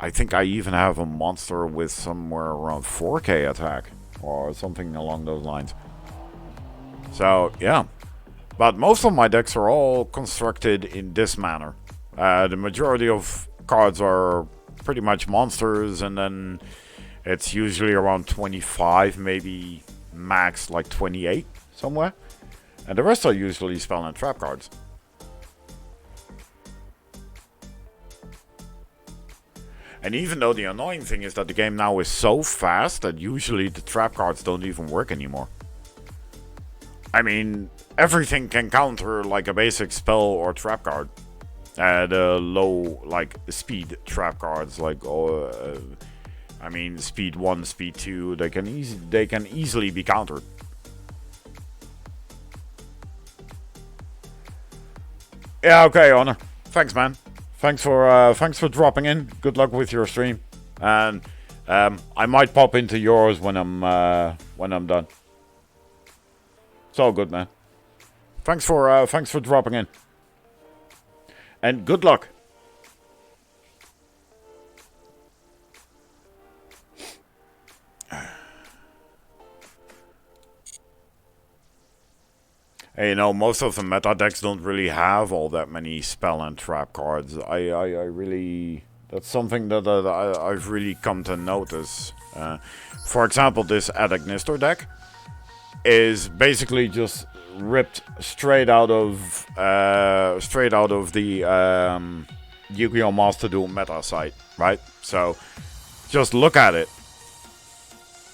S1: I think I even have a monster with somewhere around 4k attack, or something along those lines. So, yeah. But most of my decks are all constructed in this manner. The majority of cards are pretty much monsters, and then it's usually around 25, maybe max like 28 somewhere, and the rest are usually spell and trap cards. And even though the annoying thing is that the game now is so fast that usually the trap cards don't even work anymore. I mean, everything can counter like a basic spell or trap card. The low like speed trap cards, like I mean speed 1, speed 2, they can easily be countered. Yeah, okay, Honor. Thanks, man. Thanks for dropping in. Good luck with your stream, and I might pop into yours when I'm done. It's all good, man. Thanks for dropping in, and good luck. Hey, you know, most of the meta decks don't really have all that many spell and trap cards. I really... That's something that I've really come to notice. For example, this Adagnistor deck is basically just ripped straight out of the Yu-Gi-Oh! Master Duel meta site, right? So, just look at it.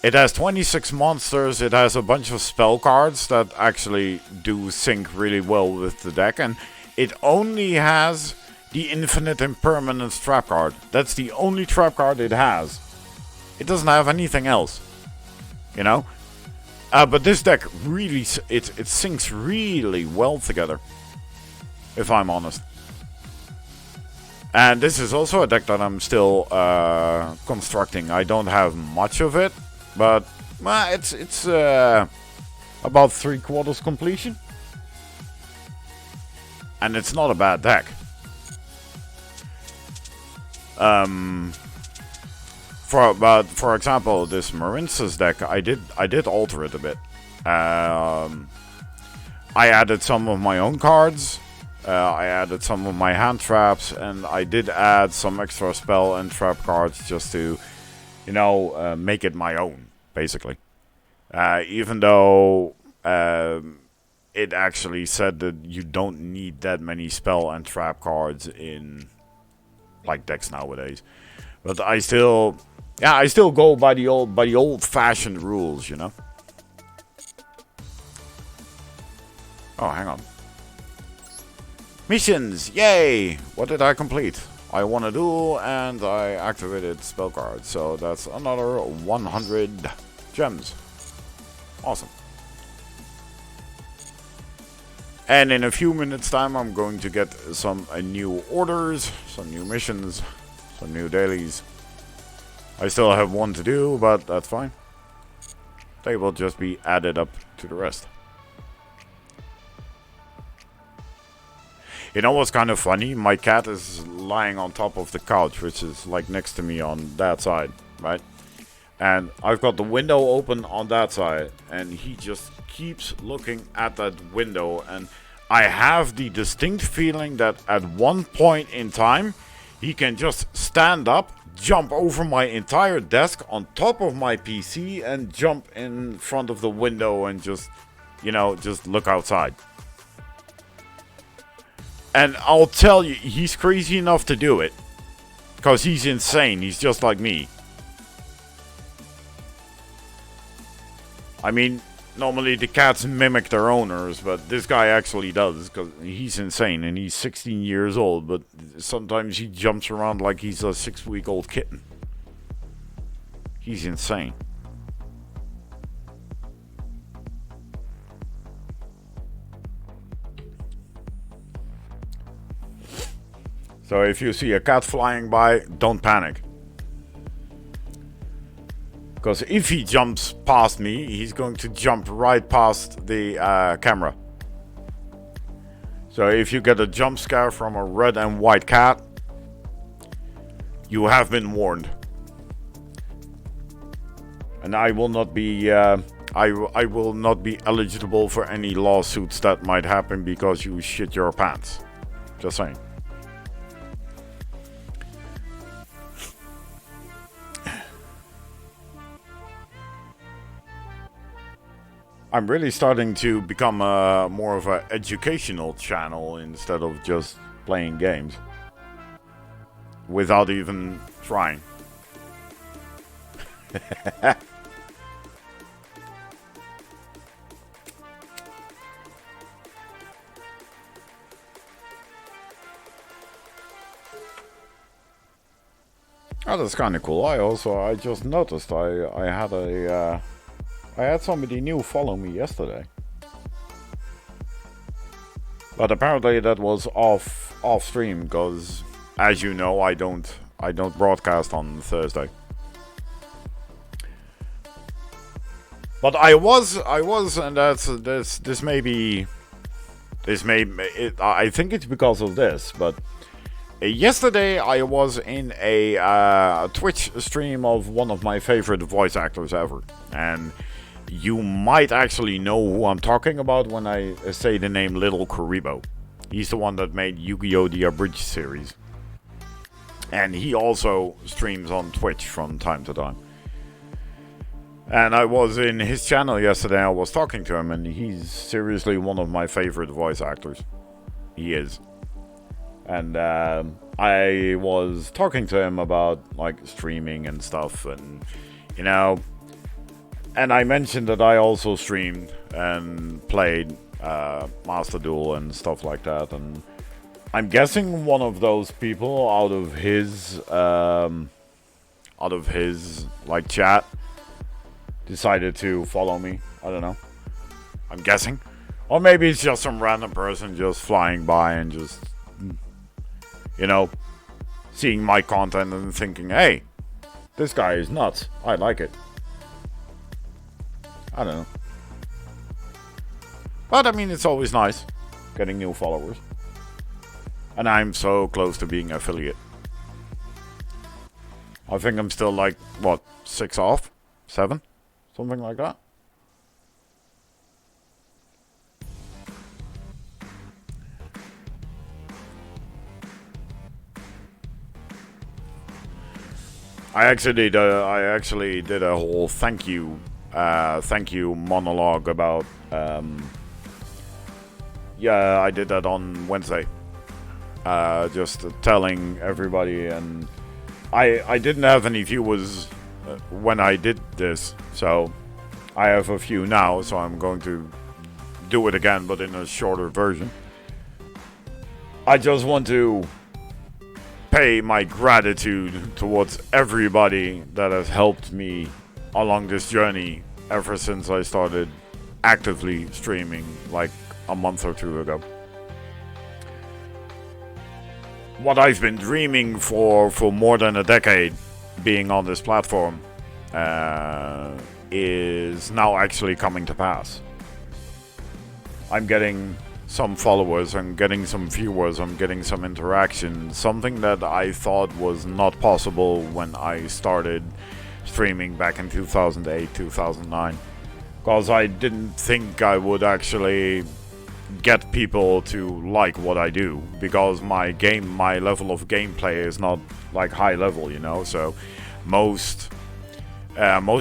S1: It has 26 monsters, it has a bunch of spell cards that actually do sync really well with the deck, and it only has the Infinite Impermanence trap card. That's the only trap card it has. It doesn't have anything else, you know? But this deck really, it syncs really well together, if I'm honest. And this is also a deck that I'm still constructing. I don't have much of it. But it's about 3/4 completion, and it's not a bad deck. For example, this Marins's deck, I did alter it a bit. I added some of my own cards. I added some of my hand traps, and I did add some extra spell and trap cards just to, you know, make it my own, basically. Even though it actually said that you don't need that many spell and trap cards in like decks nowadays, but I still go by the old-fashioned rules, you know. Oh, hang on. Missions, yay! What did I complete? I won a duel and I activated spell cards, so that's another 100 gems. Awesome. And in a few minutes time I'm going to get some new orders, some new missions, some new dailies. I still have one to do, but that's fine. They will just be added up to the rest. You know what's kind of funny? My cat is lying on top of the couch, which is like next to me on that side, right? And I've got the window open on that side, and he just keeps looking at that window, and I have the distinct feeling that at one point in time, he can just stand up, jump over my entire desk on top of my PC, and jump in front of the window and just, you know, just look outside. And I'll tell you, he's crazy enough to do it. Because he's insane. He's just like me. I mean, normally the cats mimic their owners, but this guy actually does. Because he's insane and he's 16 years old. But sometimes he jumps around like he's a 6-week-old kitten. He's insane. So if you see a cat flying by, don't panic. Because if he jumps past me, he's going to jump right past the camera. So if you get a jump scare from a red and white cat, you have been warned. And I will not be I will not be eligible for any lawsuits that might happen because you shit your pants. Just saying. I'm really starting to become more of an educational channel instead of just playing games. Without even trying. Oh, that's kind of cool. I just noticed I had somebody new follow me yesterday, but apparently that was off stream because, as you know, I don't broadcast on Thursday. But I was, and this may be, I think it's because of this, but yesterday I was in a Twitch stream of one of my favorite voice actors ever, and you might actually know who I'm talking about when I say the name Little Kuribo. He's the one that made Yu-Gi-Oh! The Abridged series, and he also streams on Twitch from time to time. And I was in his channel yesterday, I was talking to him, and he's seriously one of my favorite voice actors. He is. And I was talking to him about, like, streaming and stuff, and, you know... And I mentioned that I also streamed and played Master Duel and stuff like that, and... I'm guessing one of those people out of his, like, chat... decided to follow me. I don't know. I'm guessing. Or maybe it's just some random person just flying by and just, you know, seeing my content and thinking, hey, this guy is nuts. I like it. I don't know. But I mean, it's always nice getting new followers. And I'm so close to being affiliate. I think I'm still like, what, 6 off? 7? Something like that. I actually did a whole thank you monologue about. Yeah, I did that on Wednesday. Just telling everybody, and I didn't have any viewers when I did this, so I have a few now, so I'm going to do it again, but in a shorter version. I just want to pay my gratitude towards everybody that has helped me along this journey ever since I started actively streaming like a month or two ago. What I've been dreaming for more than a decade, being on this platform, is now actually coming to pass. I'm getting some followers, I'm getting some viewers, I'm getting some interaction, something that I thought was not possible when I started streaming back in 2008, 2009. Because I didn't think I would actually get people to like what I do, because my level of gameplay is not like high level, you know, so most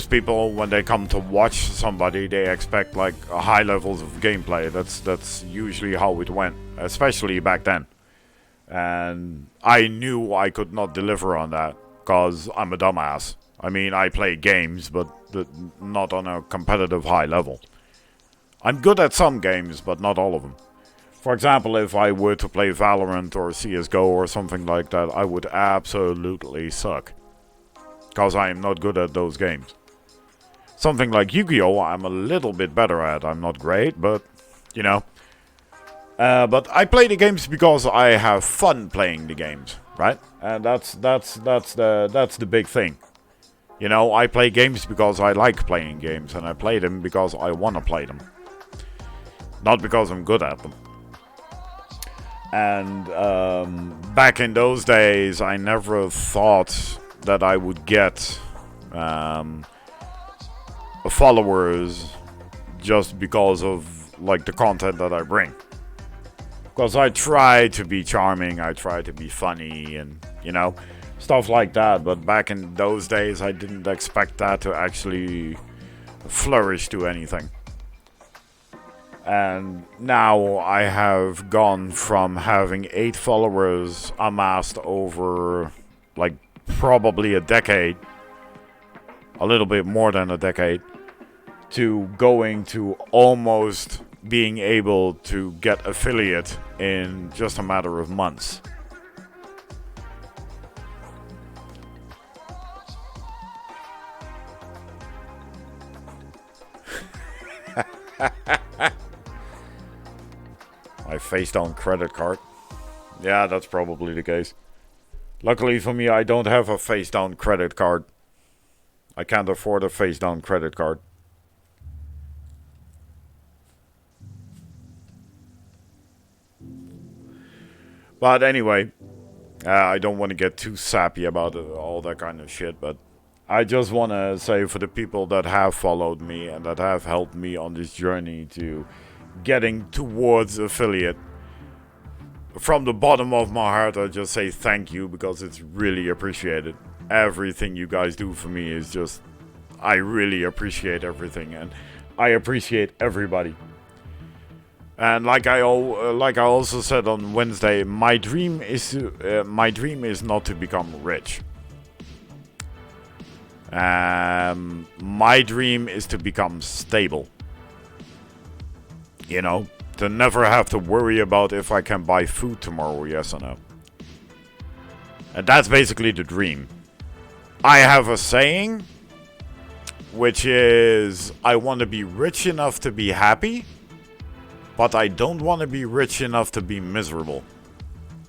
S1: people, when they come to watch somebody, they expect like high levels of gameplay. That's usually how it went, especially back then. And I knew I could not deliver on that, because I'm a dumbass. I mean, I play games, but not on a competitive high level. I'm good at some games, but not all of them. For example, if I were to play Valorant or CSGO or something like that, I would absolutely suck. Because I am not good at those games. Something like Yu-Gi-Oh! I'm a little bit better at. I'm not great, but, you know. But I play the games because I have fun playing the games, right? And that's the big thing. You know, I play games because I like playing games, and I play them because I want to play them. Not because I'm good at them. And back in those days, I never thought that I would get followers just because of like the content that I bring. Because I try to be charming, I try to be funny, and you know, stuff like that. But back in those days, I didn't expect that to actually flourish to anything. And now I have gone from having 8 followers amassed over like probably a decade, a little bit more than a decade, to going to almost being able to get affiliate in just a matter of months. My face down credit card. Yeah, that's probably the case. Luckily for me, I don't have a face down credit card. I can't afford a face down credit card. But anyway, I don't want to get too sappy about all that kind of shit, but I just want to say for the people that have followed me and that have helped me on this journey to getting towards affiliate, from the bottom of my heart, I just say thank you because it's really appreciated. Everything you guys do for me is just, I really appreciate everything, and I appreciate everybody. And like I also said on Wednesday, my dream is not to become rich. My dream is to become stable. You know, to never have to worry about if I can buy food tomorrow, yes or no. And that's basically the dream. I have a saying, which is, I want to be rich enough to be happy, but I don't want to be rich enough to be miserable.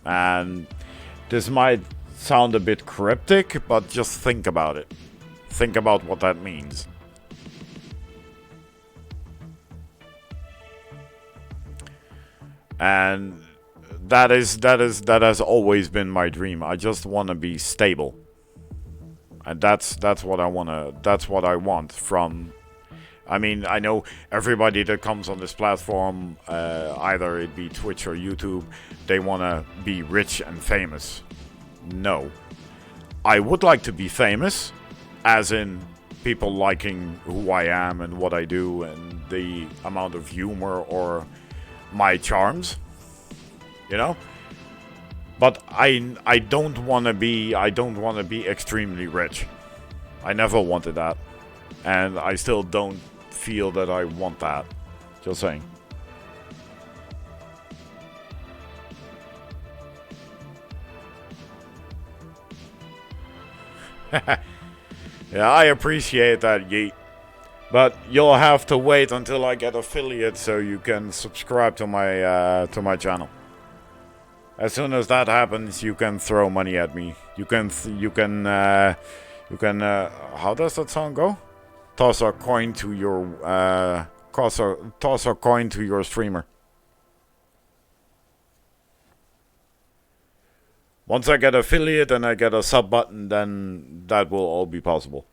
S1: And this might sound a bit cryptic, but just think about it. Think about what that means. And that has always been my dream. I just want to be stable. And that's what I want from, I mean, I know everybody that comes on this platform, either it be Twitch or YouTube, they want to be rich and famous. No. I would like to be famous, as in people liking who I am and what I do and the amount of humor or my charms, you know? But I don't want to be extremely rich. I never wanted that. And I still don't feel that I want that. Just saying. Yeah, I appreciate that, Yeet. But you'll have to wait until I get affiliate so you can subscribe to my channel. As soon as that happens, you can throw money at me. You can how does that song go? Toss a coin to your toss a coin to your streamer. Once I get affiliate and I get a sub button, then that will all be possible.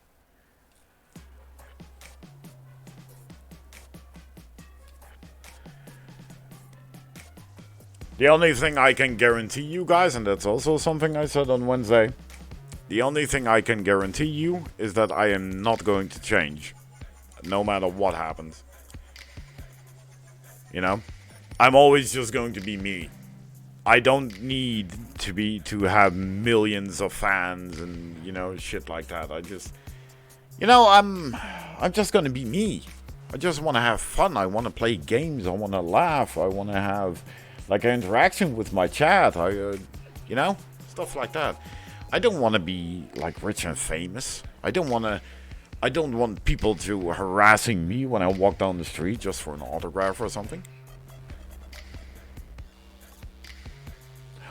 S1: The only thing I can guarantee you guys, and that's also something I said on Wednesday, the only thing I can guarantee you is that I am not going to change, no matter what happens. You know? I'm always just going to be me. I don't need to have millions of fans and, you know, shit like that. I just, you know, I'm just gonna be me. I just want to have fun. I want to play games. I want to laugh. I want to have like an interaction with my chat. You know, stuff like that. I don't want to be like rich and famous. I don't want people to harassing me when I walk down the street just for an autograph or something.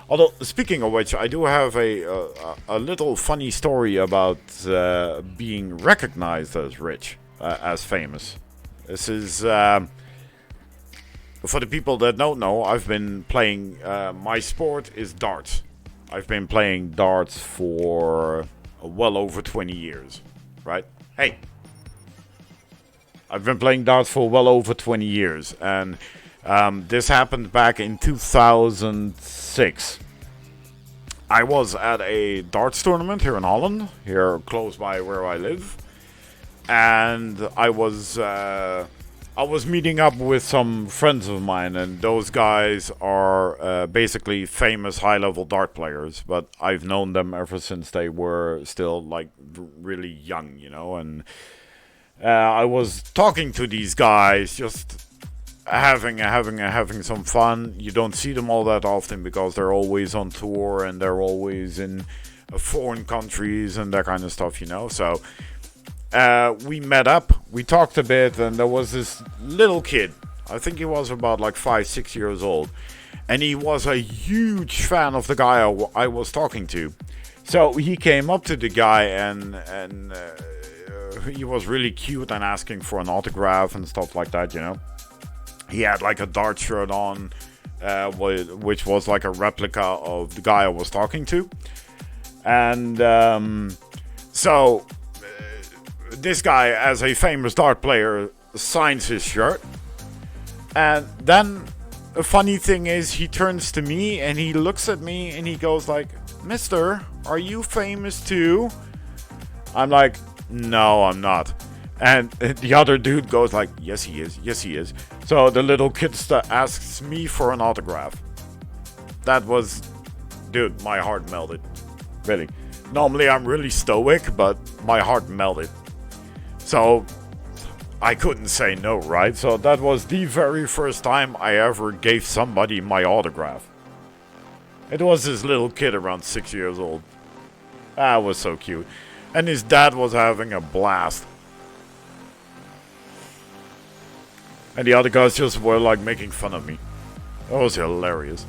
S1: Although, speaking of which, I do have a little funny story about being recognized as rich, as famous. This is, for the people that don't know, I've been playing, my sport is darts. I've been playing darts for well over 20 years, right? Hey! I've been playing darts for well over 20 years, and this happened back in 2006. I was at a darts tournament here in Holland, here close by where I live, and I was meeting up with some friends of mine, and those guys are basically famous high-level dart players, but I've known them ever since they were still like really young, you know, and I was talking to these guys, just having some fun. You don't see them all that often because they're always on tour and they're always in foreign countries and that kind of stuff, you know. So we met up, we talked a bit, and there was this little kid. I think he was about like 5, 6 years old. And he was a huge fan of the guy I was talking to. So he came up to the guy and he was really cute and asking for an autograph and stuff like that, you know. He had like a Dart shirt on, which was like a replica of the guy I was talking to. And so this guy, as a famous Dart player, signs his shirt. And then the funny thing is, he turns to me and he looks at me and he goes like, "Mister, are you famous too?" I'm like, "No, I'm not." And the other dude goes like, "Yes, he is. Yes, he is." So the little kid asks me for an autograph. That was, dude, my heart melted. Really. Normally I'm really stoic, but my heart melted. So I couldn't say no, right? So that was the very first time I ever gave somebody my autograph. It was this little kid around 6 years old. That was so cute. And his dad was having a blast. And the other guys just were like making fun of me. That was hilarious.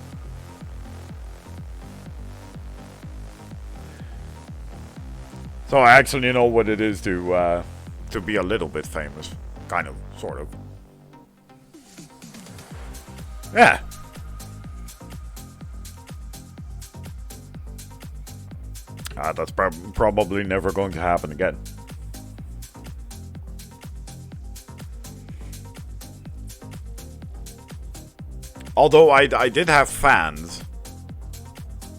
S1: So I actually know what it is to be a little bit famous. Kind of, sort of. Yeah. That's probably never going to happen again. Although I did have fans.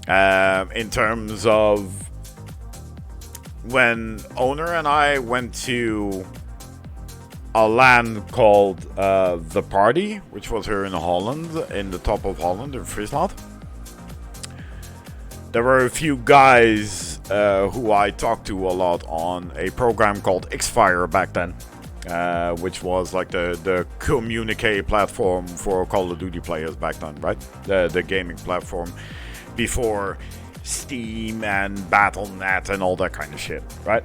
S1: In terms of when Owner and I went to a land called The Party, which was here in Holland, in the top of Holland, in Friesland. There were a few guys who I talked to a lot on a program called X-Fire back then, which was like the communique platform for Call of Duty players back then, right? The gaming platform before Steam and Battle.net and all that kind of shit, right?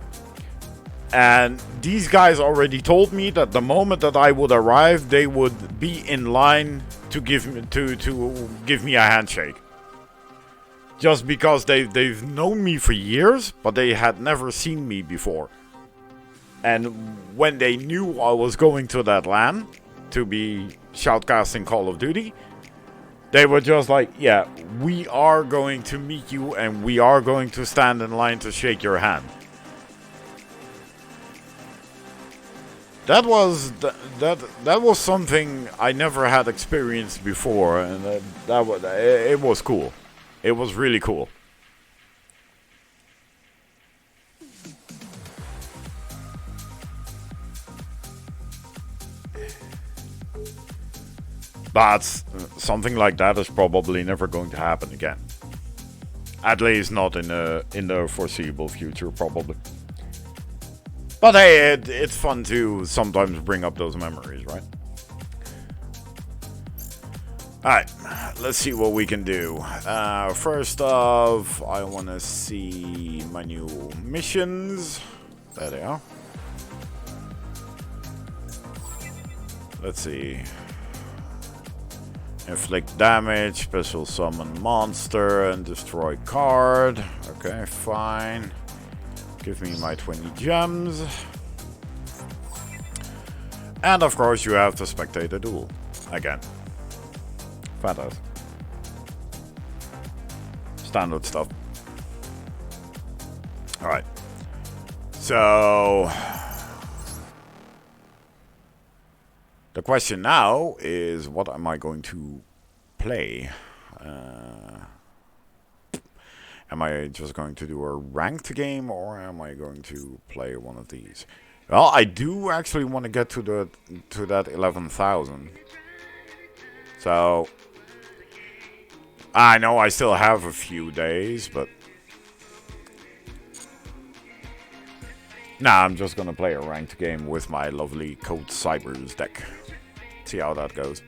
S1: And these guys already told me that the moment that I would arrive, they would be in line to give me a handshake. Just because they've known me for years, but they had never seen me before. And when they knew I was going to that LAN to be shoutcasting Call of Duty, they were just like, "Yeah, we are going to meet you and we are going to stand in line to shake your hand." That was something I never had experienced before, and it was cool. It was really cool. But something like that is probably never going to happen again. At least not in the foreseeable future, probably. But hey, it's fun to sometimes bring up those memories, right? Alright, let's see what we can do. First off, I want to see my new missions. There they are. Let's see. Inflict damage, special summon monster, and destroy card. Okay, fine. Give me my 20 gems. And of course you have to spectate a duel. Again. Fantastic. Standard stuff. Alright. So the question now is, what am I going to play? Am I just going to do a ranked game, or am I going to play one of these? Well, I do actually want to get to that 11,000. So I know I still have a few days, but nah, I'm just gonna play a ranked game with my lovely Code Cybers deck. See how that goes.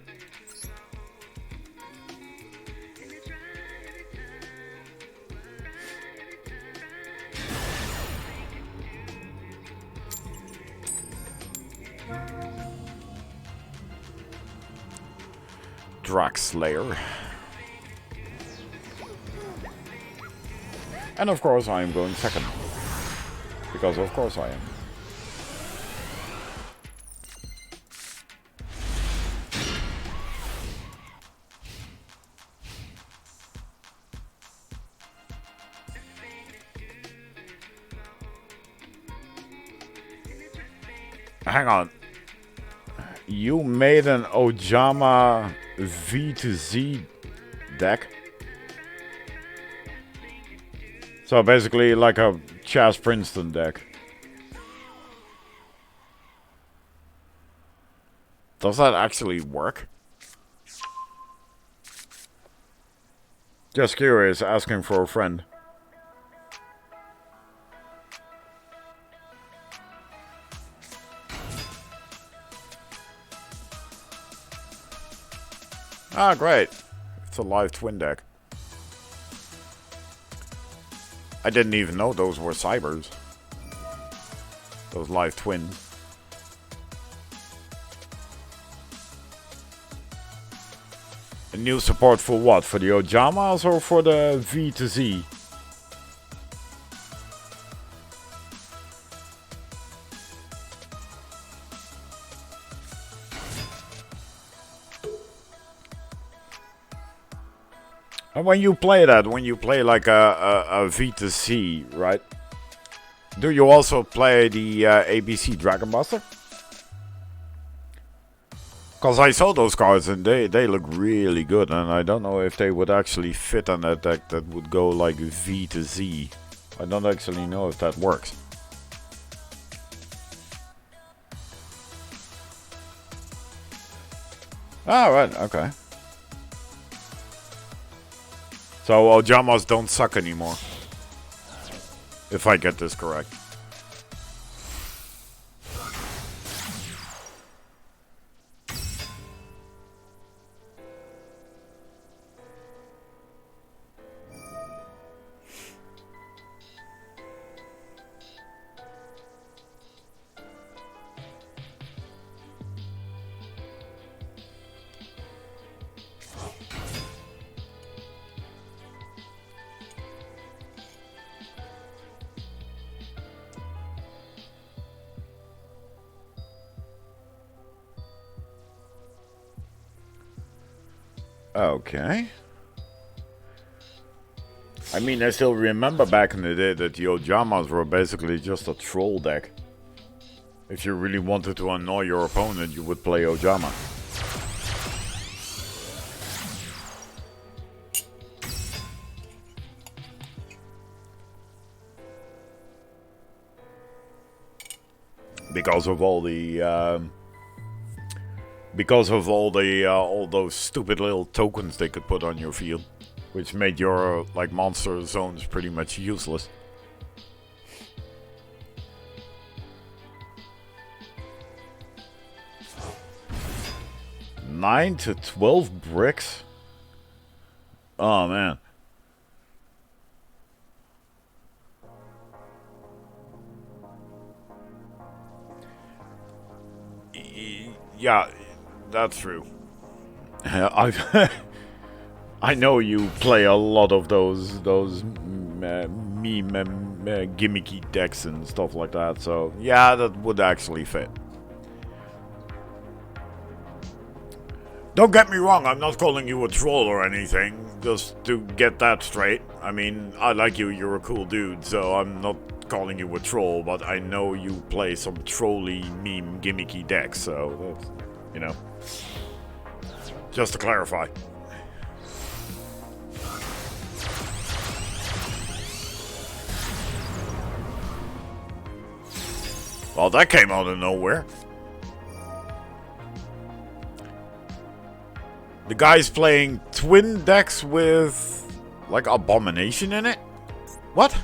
S1: Drax Slayer. And of course I am going second. Because of course I am. Hang on. You made an Ojama V2Z deck? So basically like a Chaz Princeton deck. Does that actually work? Just curious, asking for a friend. Ah, great. It's a live twin deck. I didn't even know those were cybers. Those live twins. A new support for what? For the Ojamas or for the V2Z? And when you play that, when you play like a V2C, right? Do you also play the ABC Dragon Buster? Because I saw those cards and they look really good, and I don't know if they would actually fit on that deck that would go like V2Z. I don't actually know if that works. Ah, right, okay. So Ojamas don't suck anymore. If I get this correct. Okay. I mean, I still remember back in the day that the Ojamas were basically just a troll deck. If you really wanted to annoy your opponent, you would play Ojama. Because of all the all those stupid little tokens they could put on your field, which made your like monster zones pretty much useless. $9 to 12 bricks? Oh man. Yeah, that's true. I know you play a lot of those gimmicky decks and stuff like that, so yeah, that would actually fit. Don't get me wrong, I'm not calling you a troll or anything, just to get that straight. I mean, I like you, you're a cool dude, so I'm not calling you a troll, but I know you play some trolly meme gimmicky decks, so that's, you know, just to clarify. Well, that came out of nowhere. The guy's playing twin decks with, like, Abomination in it? What?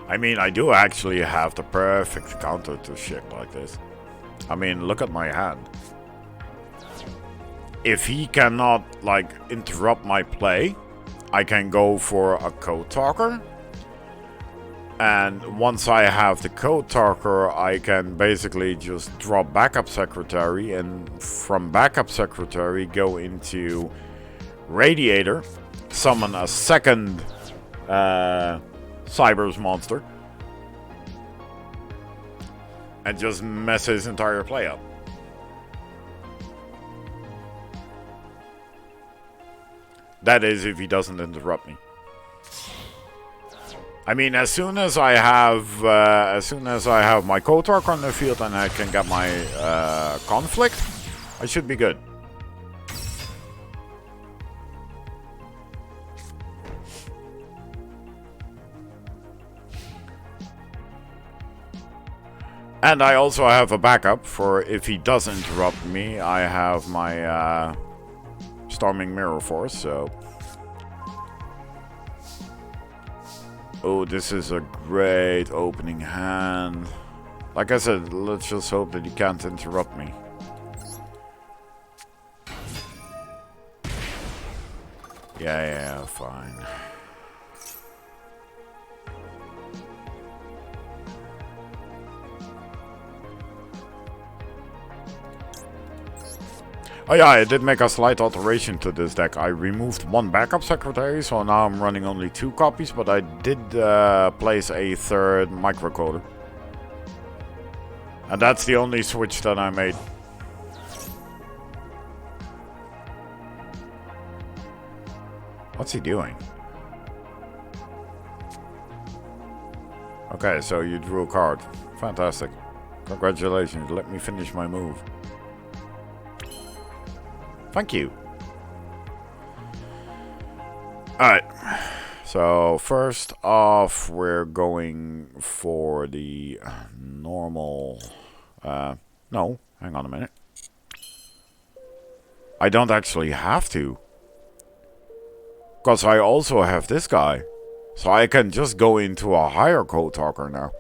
S1: I mean, I do actually have the perfect counter to shit like this. I mean, look at my hand. If he cannot, like, interrupt my play, I can go for a Code Talker. And once I have the code talker, I can basically just drop backup secretary, and from backup secretary go into radiator, summon a second Cybers monster, and just mess his entire play up. That is if he doesn't interrupt me. I mean, as soon as I have my Kotark on the field and I can get my conflict, I should be good. And I also have a backup for if he does interrupt me. I have my Storming Mirror Force, so. Oh, this is a great opening hand. Like I said, let's just hope that he can't interrupt me. Yeah, fine. Oh yeah, I did make a slight alteration to this deck. I removed one backup secretary, so now I'm running only 2 copies, but I did place a third microcoder. And that's the only switch that I made. What's he doing? Okay, so you drew a card. Fantastic. Congratulations, let me finish my move. Thank you. Alright. So, first off, we're going for the normal... no, hang on a minute. I don't actually have to. Because I also have this guy. So I can just go into a higher code talker now.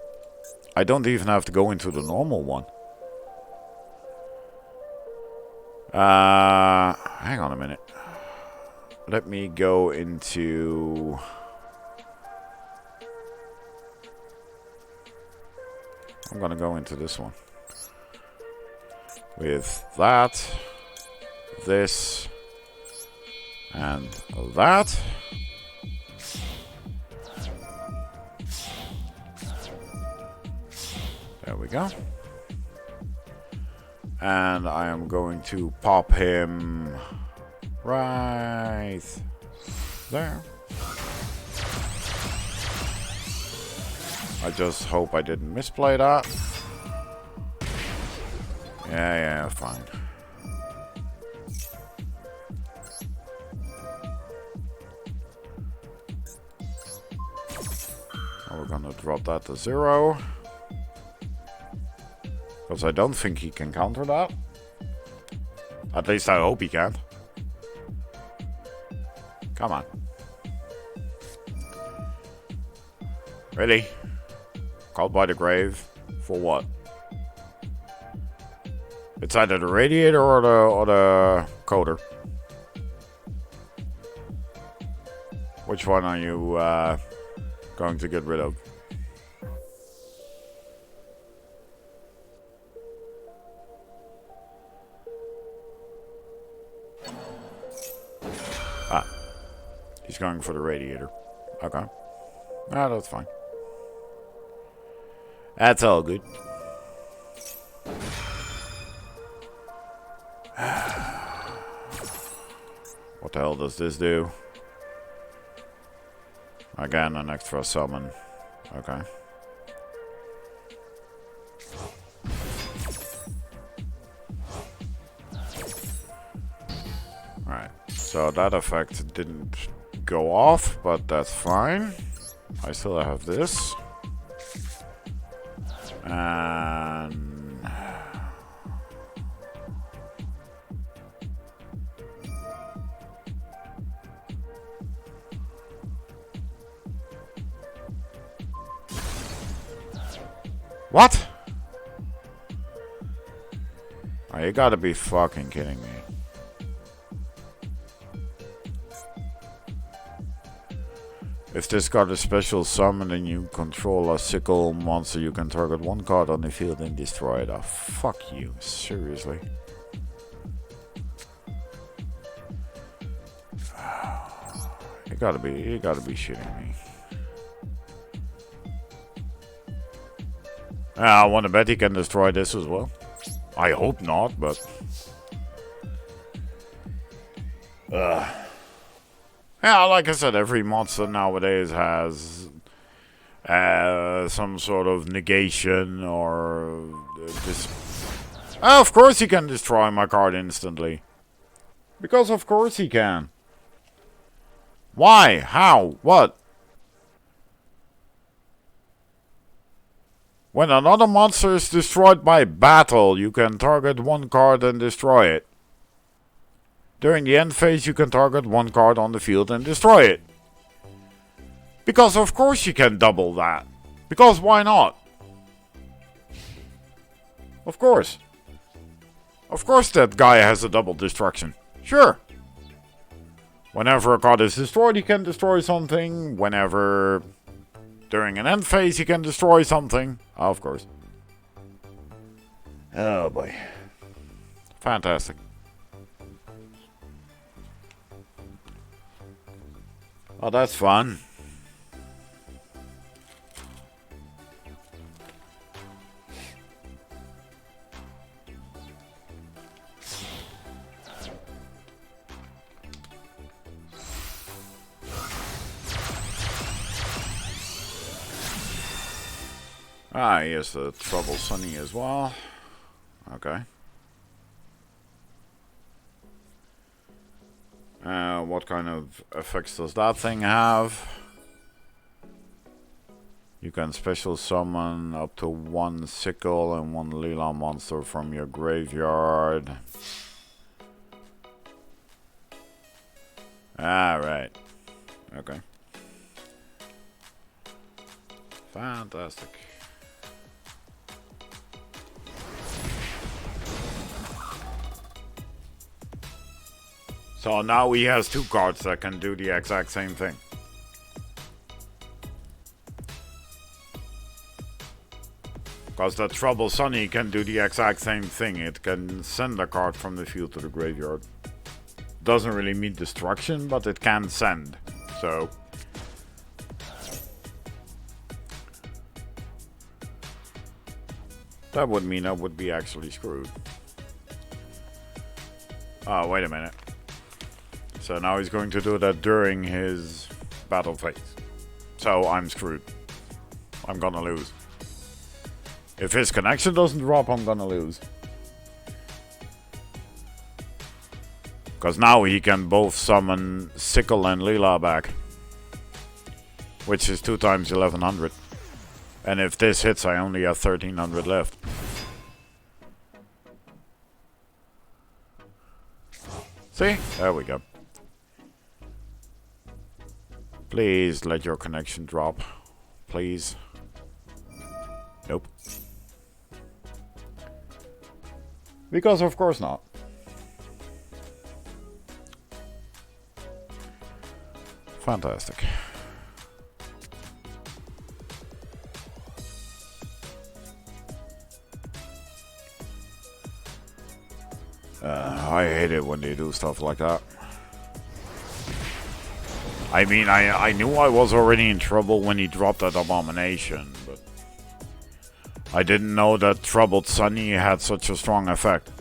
S1: I don't even have to go into the normal one. Hang on a minute. Let me go into... I'm gonna go into this one. With that, this, and that. There we go. And I am going to pop him right there. I just hope I didn't misplay that. Yeah, fine. Now we're gonna drop that to 0. Because I don't think he can counter that. At least I hope he can. Come on. Really? Called by the grave? For what? It's either the radiator or the coder. Which one are you going to get rid of? He's going for the radiator. Okay. Ah, that's fine. That's all good. What the hell does this do? Again, an extra summon. Okay. Alright. So that effect didn't go off, but that's fine. I still have this. And what? Oh, you gotta be fucking kidding me. If this card is special summon and you control a sickle monster, you can target one card on the field and destroy it. Oh, fuck you. Seriously. You gotta be shitting me. I want to bet he can destroy this as well. I hope not, but... Yeah, like I said, every monster nowadays has some sort of negation or... of course he can destroy my card instantly. Because of course he can. Why? How? What? When another monster is destroyed by battle, you can target one card and destroy it. During the end phase, you can target one card on the field and destroy it. Because of course you can double that. Because why not? Of course. Of course that guy has a double destruction. Sure. Whenever a card is destroyed, he can destroy something. Whenever... during an end phase, he can destroy something. Of course. Oh boy. Fantastic. Oh, that's fun. Here's the Trouble Sunny as well. Okay. What kind of effects does that thing have? You can special summon up to one Sickle and one Leela monster from your graveyard. Alright. Okay. Fantastic. So now he has two cards that can do the exact same thing. Because the Trouble Sunny can do the exact same thing. It can send a card from the field to the graveyard. Doesn't really mean destruction, but it can send. So... that would mean I would be actually screwed. Oh, wait a minute. So now he's going to do that during his battle phase. So I'm screwed. I'm gonna lose. If his connection doesn't drop, I'm gonna lose. Because now he can both summon Sickle and Leela back. Which is 2 times 1100. And if this hits, I only have 1300 left. See? There we go. Please let your connection drop. Please. Nope. Because of course not. Fantastic. I hate it when they do stuff like that. I mean, I knew I was already in trouble when he dropped that Abomination, but I didn't know that Troubled Sunny had such a strong effect.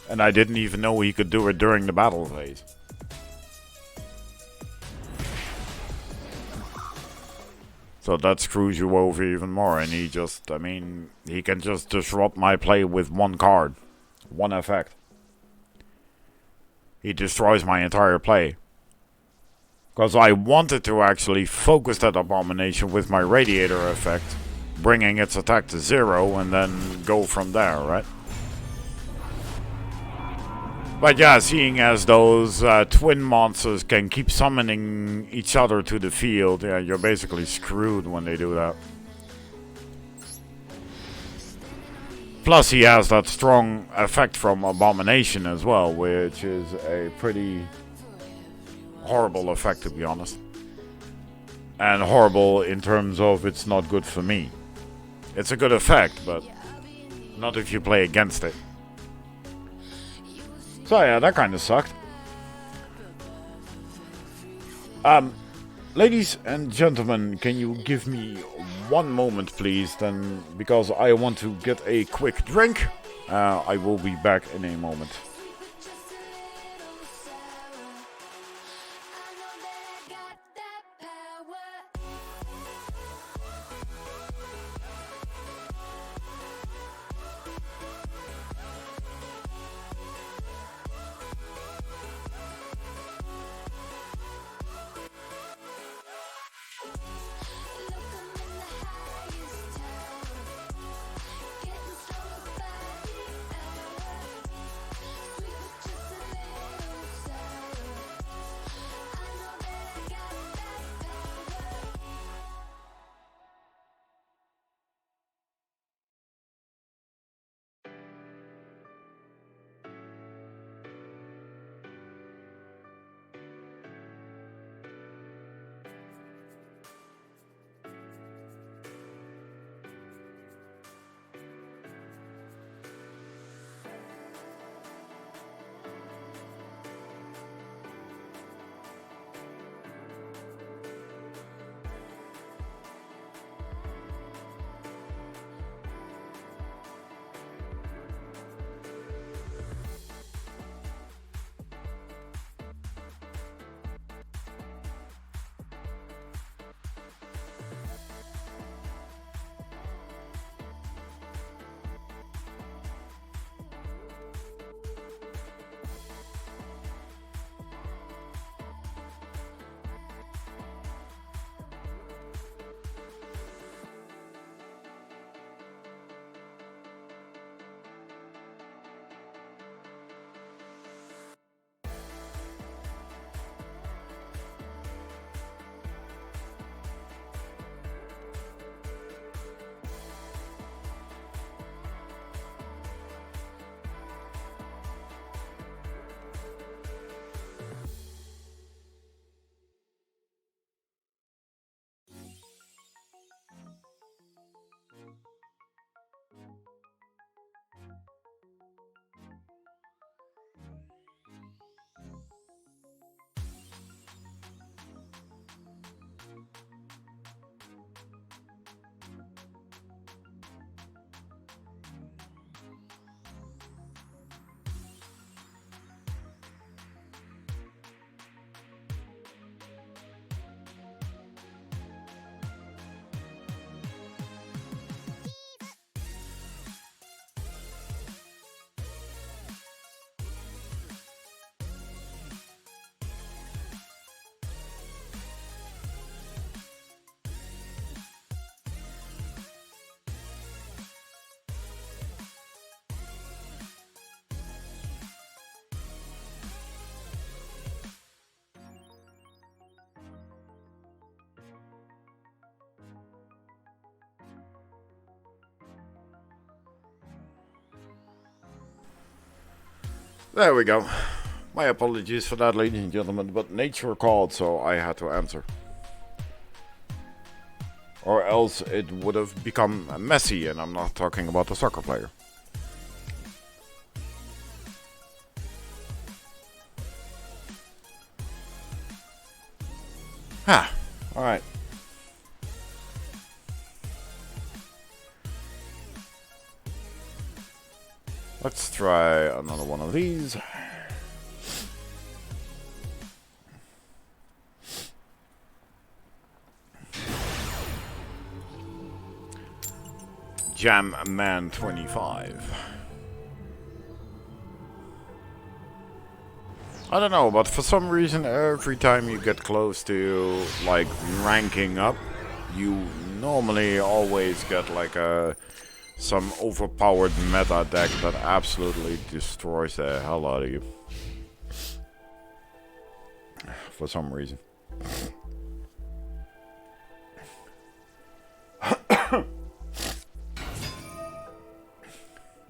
S1: And I didn't even know he could do it during the battle phase. So that screws you over even more, and he just, I mean, he can just disrupt my play with one card. One effect. He destroys my entire play. Because I wanted to actually focus that Abomination with my Radiator effect, bringing its attack to 0, and then go from there, right? But yeah, seeing as those twin monsters can keep summoning each other to the field, yeah, you're basically screwed when they do that. Plus he has that strong effect from Abomination as well, which is a pretty horrible effect, to be honest. And horrible in terms of it's not good for me. It's a good effect, but not if you play against it. So yeah, that kind of sucked. Ladies and gentlemen, can you give me one moment, please? Then, because I want to get a quick drink. I will be back in a moment. There we go. My apologies for that, ladies and gentlemen, but nature called, so I had to answer. Or else it would have become messy, and I'm not talking about the soccer player. Alright. Let's try another one of these. Jam Man 25. I don't know, but for some reason every time you get close to like ranking up, you normally always get like some overpowered meta deck that absolutely destroys the hell out of you. For some reason.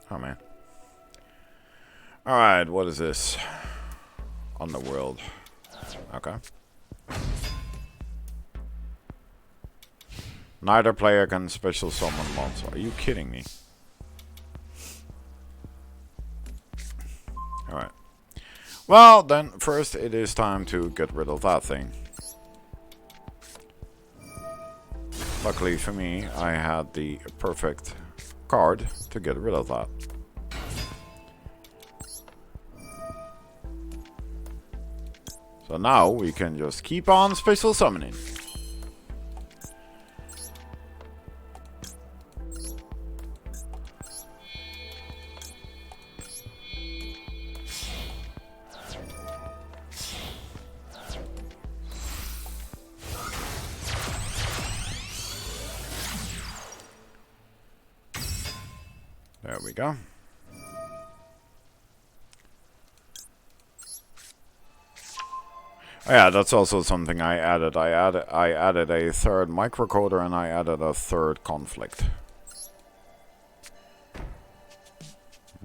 S1: Oh man. Alright, what is this? Underworld. Okay. Neither player can special summon monster. Are you kidding me? Alright. Well, then first it is time to get rid of that thing. Luckily for me, I had the perfect card to get rid of that. So now we can just keep on special summoning. There we go. Oh yeah, that's also something I added. I added a third microcoder and I added a third conflict.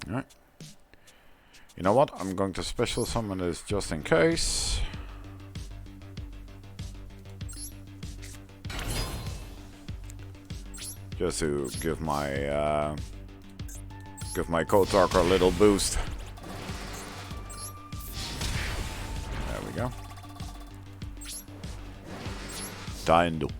S1: Alright. You know what? I'm going to special summon this just in case. Just to give my Code Talker a little boost. There we go. Daindo.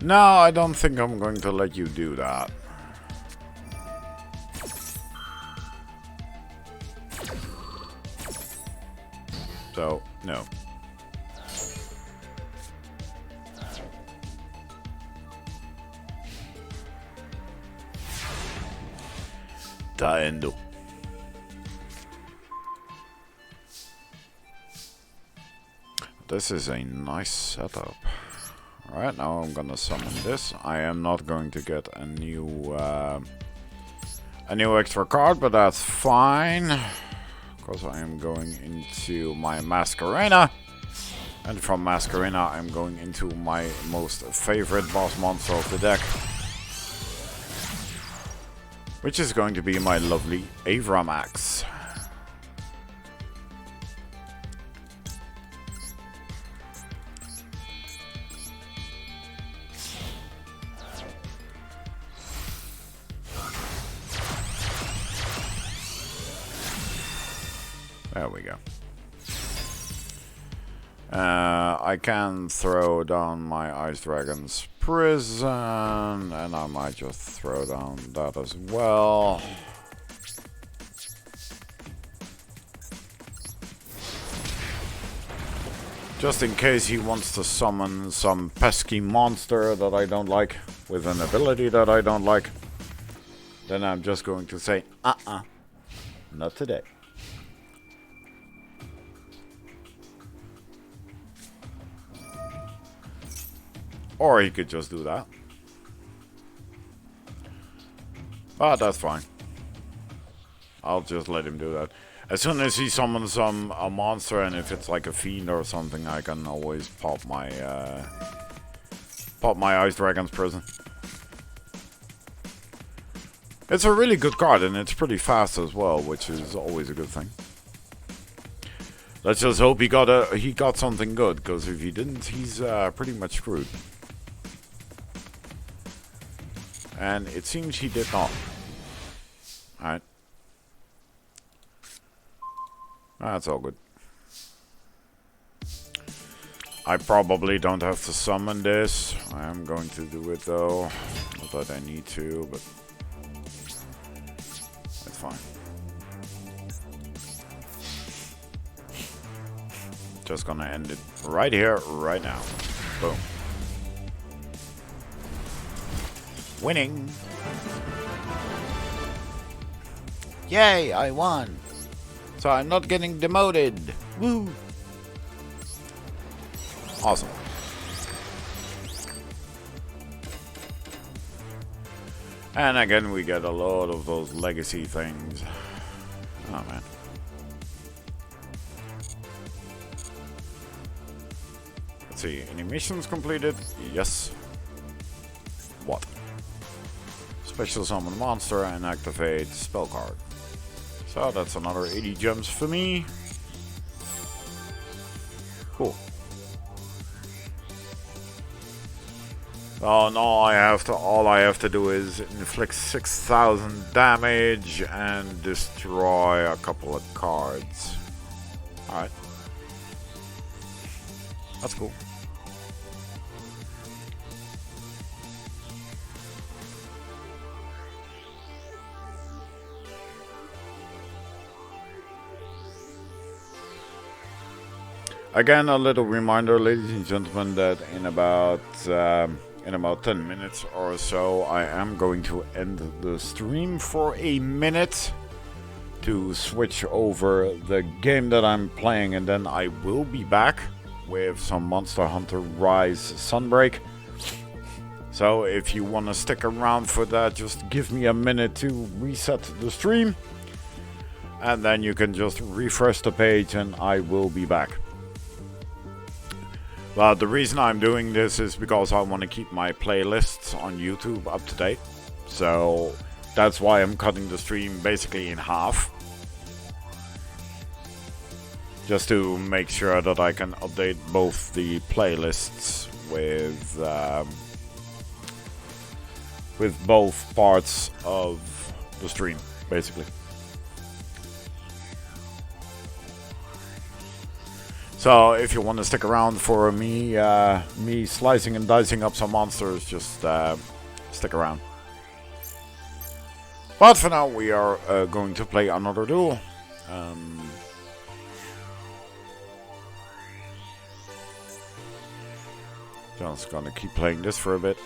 S1: No, I don't think I'm going to let you do that. So, no. Daindo. This is a nice setup. Alright, now I'm gonna summon this. I am not going to get a new extra card, but that's fine. Because I am going into my Masquerena. And from Masquerena I'm going into my most favorite boss monster of the deck. Which is going to be my lovely Avramax. There we go. I can throw down my Ice Dragon's Prison, and I might just throw down that as well. Just in case he wants to summon some pesky monster that I don't like, with an ability that I don't like, then I'm just going to say, not today. Or he could just do that. But that's fine. I'll just let him do that. As soon as he summons a monster, and if it's like a fiend or something, I can always pop my Ice Dragon's Prison. It's a really good card, and it's pretty fast as well, which is always a good thing. Let's just hope he got something good, because if he didn't, he's pretty much screwed. And it seems he did not. Alright. That's all good. I probably don't have to summon this. I am going to do it though. Not that I need to, but it's fine. Just gonna end it right here, right now. Boom. Winning! Yay, I won! So I'm not getting demoted. Woo! Awesome. And again, we get a lot of those legacy things. Oh, man. Let's see. Any missions completed? Yes. What? Special summon monster and activate spell card. So that's another 80 gems for me. Cool. Oh no, all I have to do is inflict 6,000 damage and destroy a couple of cards. Alright. That's cool. Again, a little reminder, ladies and gentlemen, that in about 10 minutes or so, I am going to end the stream for a minute to switch over the game that I'm playing, and then I will be back with some Monster Hunter Rise Sunbreak. So if you want to stick around for that, just give me a minute to reset the stream, and then you can just refresh the page and I will be back. But the reason I'm doing this is because I want to keep my playlists on YouTube up to date. So that's why I'm cutting the stream basically in half. Just to make sure that I can update both the playlists with both parts of the stream, basically. So if you want to stick around for me slicing and dicing up some monsters, just stick around. But for now, we are going to play another duel. Just gonna keep playing this for a bit.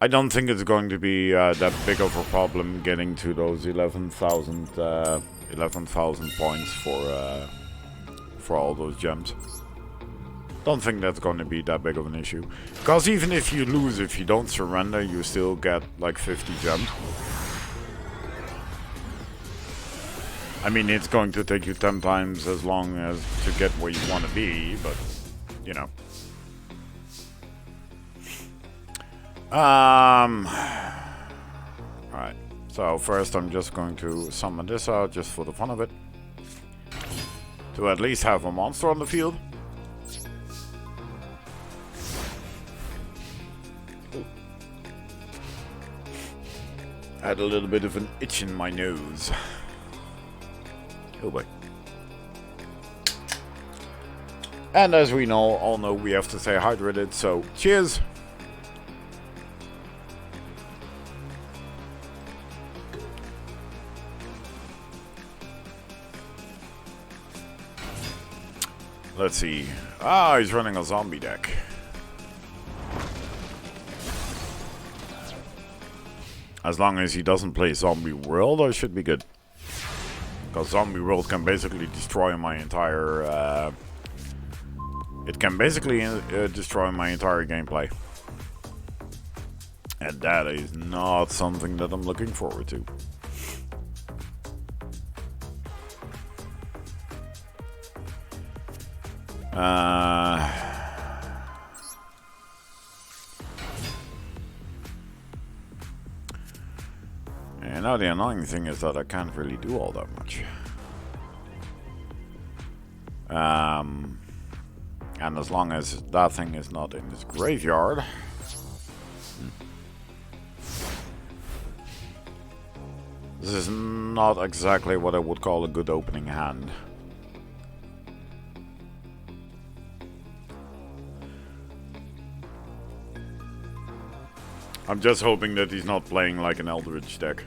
S1: I don't think it's going to be that big of a problem getting to those 11,000 points for all those gems. Don't think that's going to be that big of an issue. Because even if you lose, if you don't surrender, you still get like 50 gems. I mean, it's going to take you 10 times as long as to get where you want to be, but, you know. Alright, so first I'm just going to summon this out just for the fun of it. To at least have a monster on the field. Ooh. I had a little bit of an itch in my nose. Oh boy. And as we all know, we have to stay hydrated, so cheers! Let's see. He's running a zombie deck. As long as he doesn't play Zombie World, I should be good. Because Zombie World can basically destroy my entire... it can basically destroy my entire gameplay. And that is not something that I'm looking forward to. And now the annoying thing is that I can't really do all that much. And as long as that thing is not in his graveyard... This is not exactly what I would call a good opening hand. I'm just hoping that he's not playing like an Eldritch deck.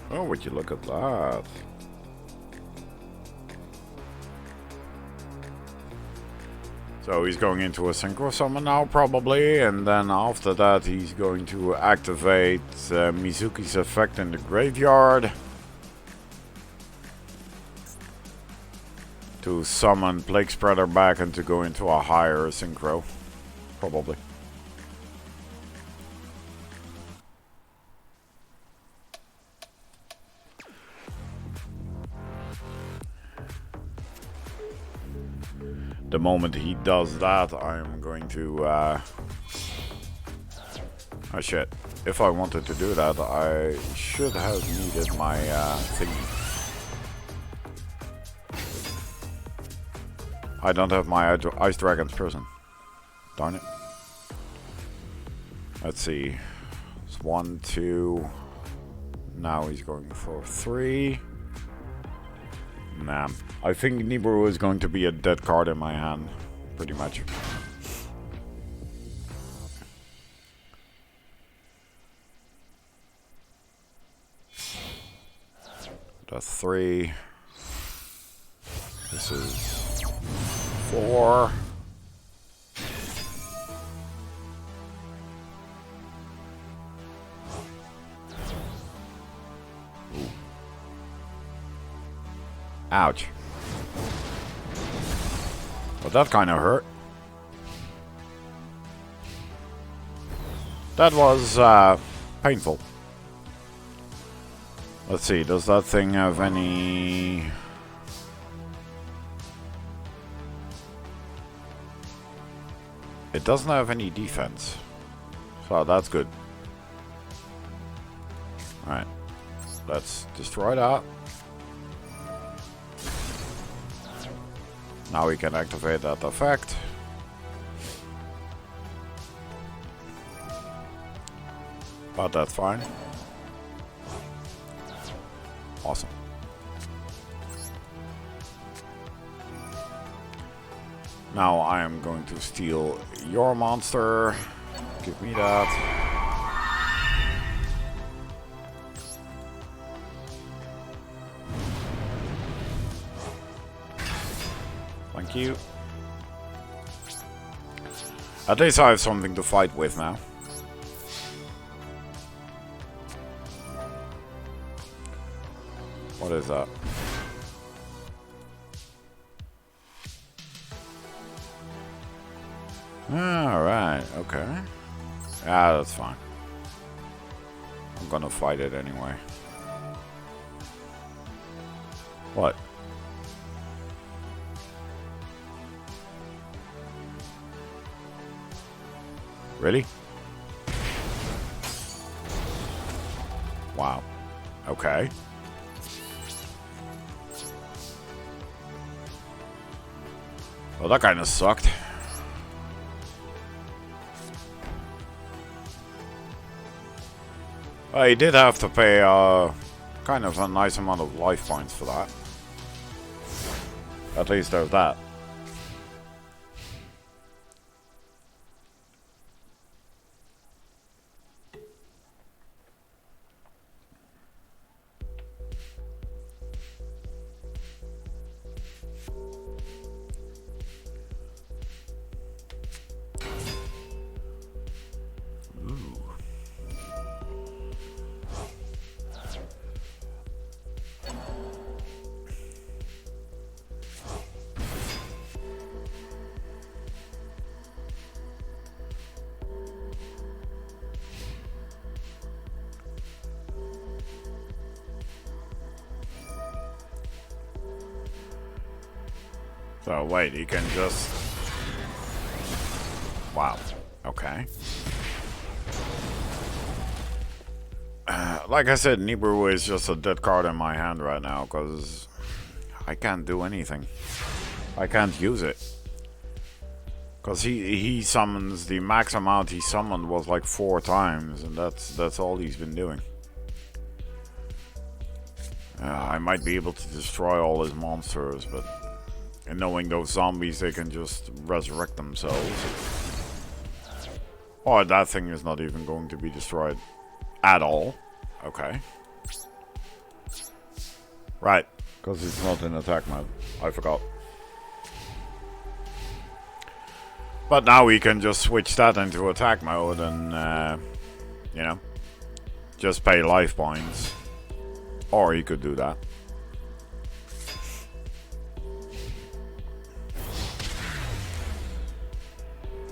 S1: Oh, would you look at that? So he's going into a Synchro Summon now, probably, and then after that he's going to activate Mizuki's effect in the graveyard to summon Plague Spreader back and to go into a higher Synchro, probably. The moment he does that, I'm going to... oh shit. If I wanted to do that, I should have needed my thingy. I don't have my Ice Dragon's Prison. Darn it. Let's see. It's 1, 2... Now he's going for 3. Nah. I think Nibiru is going to be a dead card in my hand. Pretty much. That's 3. This is 4. Ouch. Well, that kind of hurt. That was painful. Let's see, does that thing have any... It doesn't have any defense. So that's good. Alright. Let's destroy that. Now we can activate that effect. But that's fine. Awesome. Now I am going to steal your monster. Give me that. Thank you. At least I have something to fight with now. What is that? Alright, okay. Yeah, that's fine. I'm gonna fight it anyway. What? Really? Wow. Okay. Well, that kind of sucked. I did have to pay kind of a nice amount of life points for that. At least there's that. So wait, he can just... Wow. Okay. Like I said, Nibiru is just a dead card in my hand right now, because I can't do anything. I can't use it. Because he summons, the max amount he summoned was like 4 times, and that's all he's been doing. I might be able to destroy all his monsters, but... And knowing those zombies, they can just resurrect themselves. Oh, that thing is not even going to be destroyed at all. Okay. Right, because it's not in attack mode. I forgot. But now we can just switch that into attack mode and, you know, just pay life points. Or you could do that.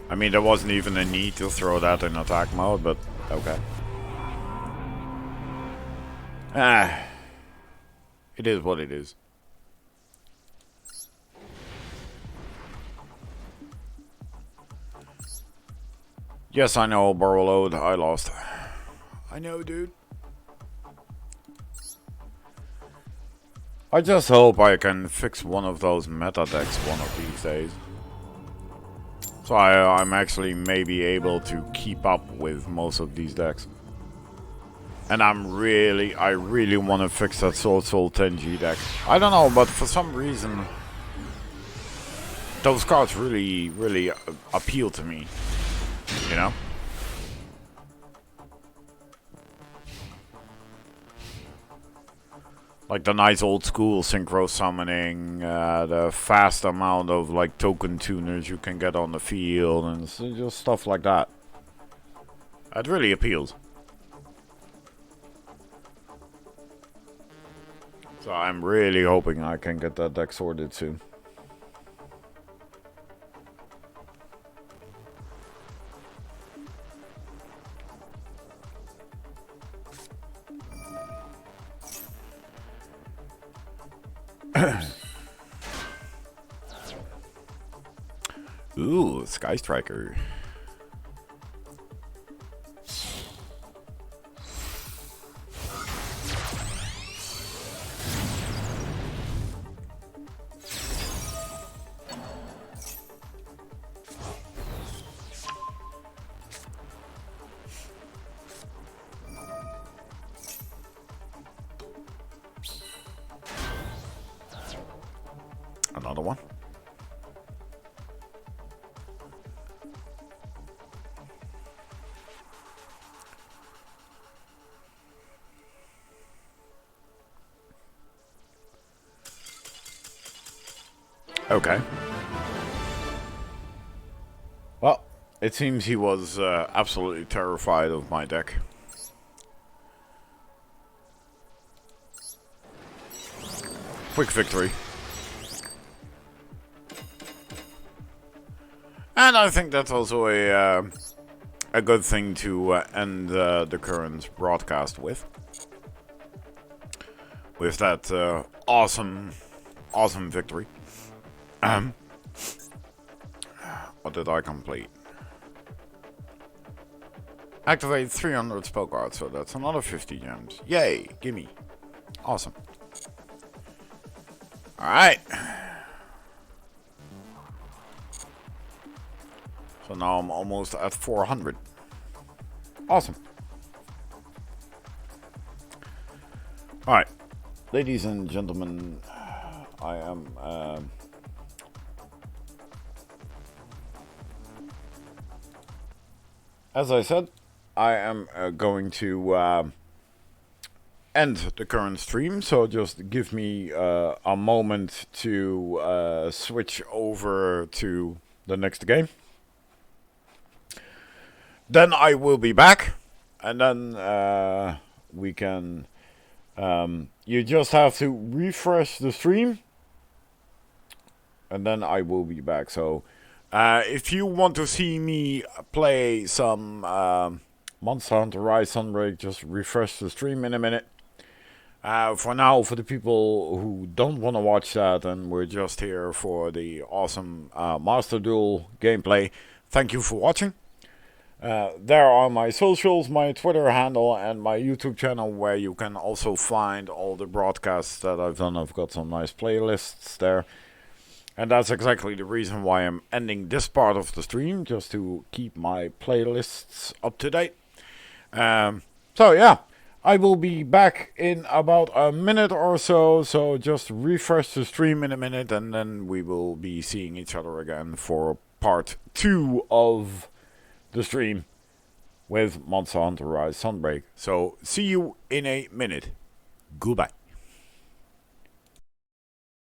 S1: I mean, there wasn't even a need to throw that in attack mode, but okay. It is what it is. Yes, I know, borrow load, I lost. I know, dude. I just hope I can fix one of those meta decks one of these days. So I'm actually maybe able to keep up with most of these decks. And I really want to fix that Sword Soul Tenji deck. I don't know, but for some reason, those cards really appeal to me. You know? Like the nice old school synchro summoning, the fast amount of like token tuners you can get on the field, and just stuff like that. It really appeals. So I'm really hoping I can get that deck sorted soon. Ooh, Sky Striker. Another one. Okay. Well, it seems he was absolutely terrified of my deck. Quick victory. And I think that's also a good thing to end the current broadcast with. With that awesome victory. What did I complete? Activate 300 spell cards, so that's another 50 gems. Yay, gimme. Awesome. Alright. So now I'm almost at 400. Awesome. Alright. Ladies and gentlemen, I am... as I said, I am going to end the current stream, so just give me a moment to switch over to the next game. Then I will be back, and then we can... you just have to refresh the stream, and then I will be back. So if you want to see me play some Monster Hunter Rise Sunbreak, just refresh the stream in a minute. For now, for the people who don't want to watch that and we're just here for the awesome Master Duel gameplay, thank you for watching. There are my socials, my Twitter handle, and my YouTube channel, where you can also find all the broadcasts that I've done. I've got some nice playlists there. And that's exactly the reason why I'm ending this part of the stream, just to keep my playlists up to date. So yeah, I will be back in about a minute or so, so just refresh the stream in a minute, and then we will be seeing each other again for part 2 of the stream with Monster Hunter Rise Sunbreak. So see you in a minute. Goodbye.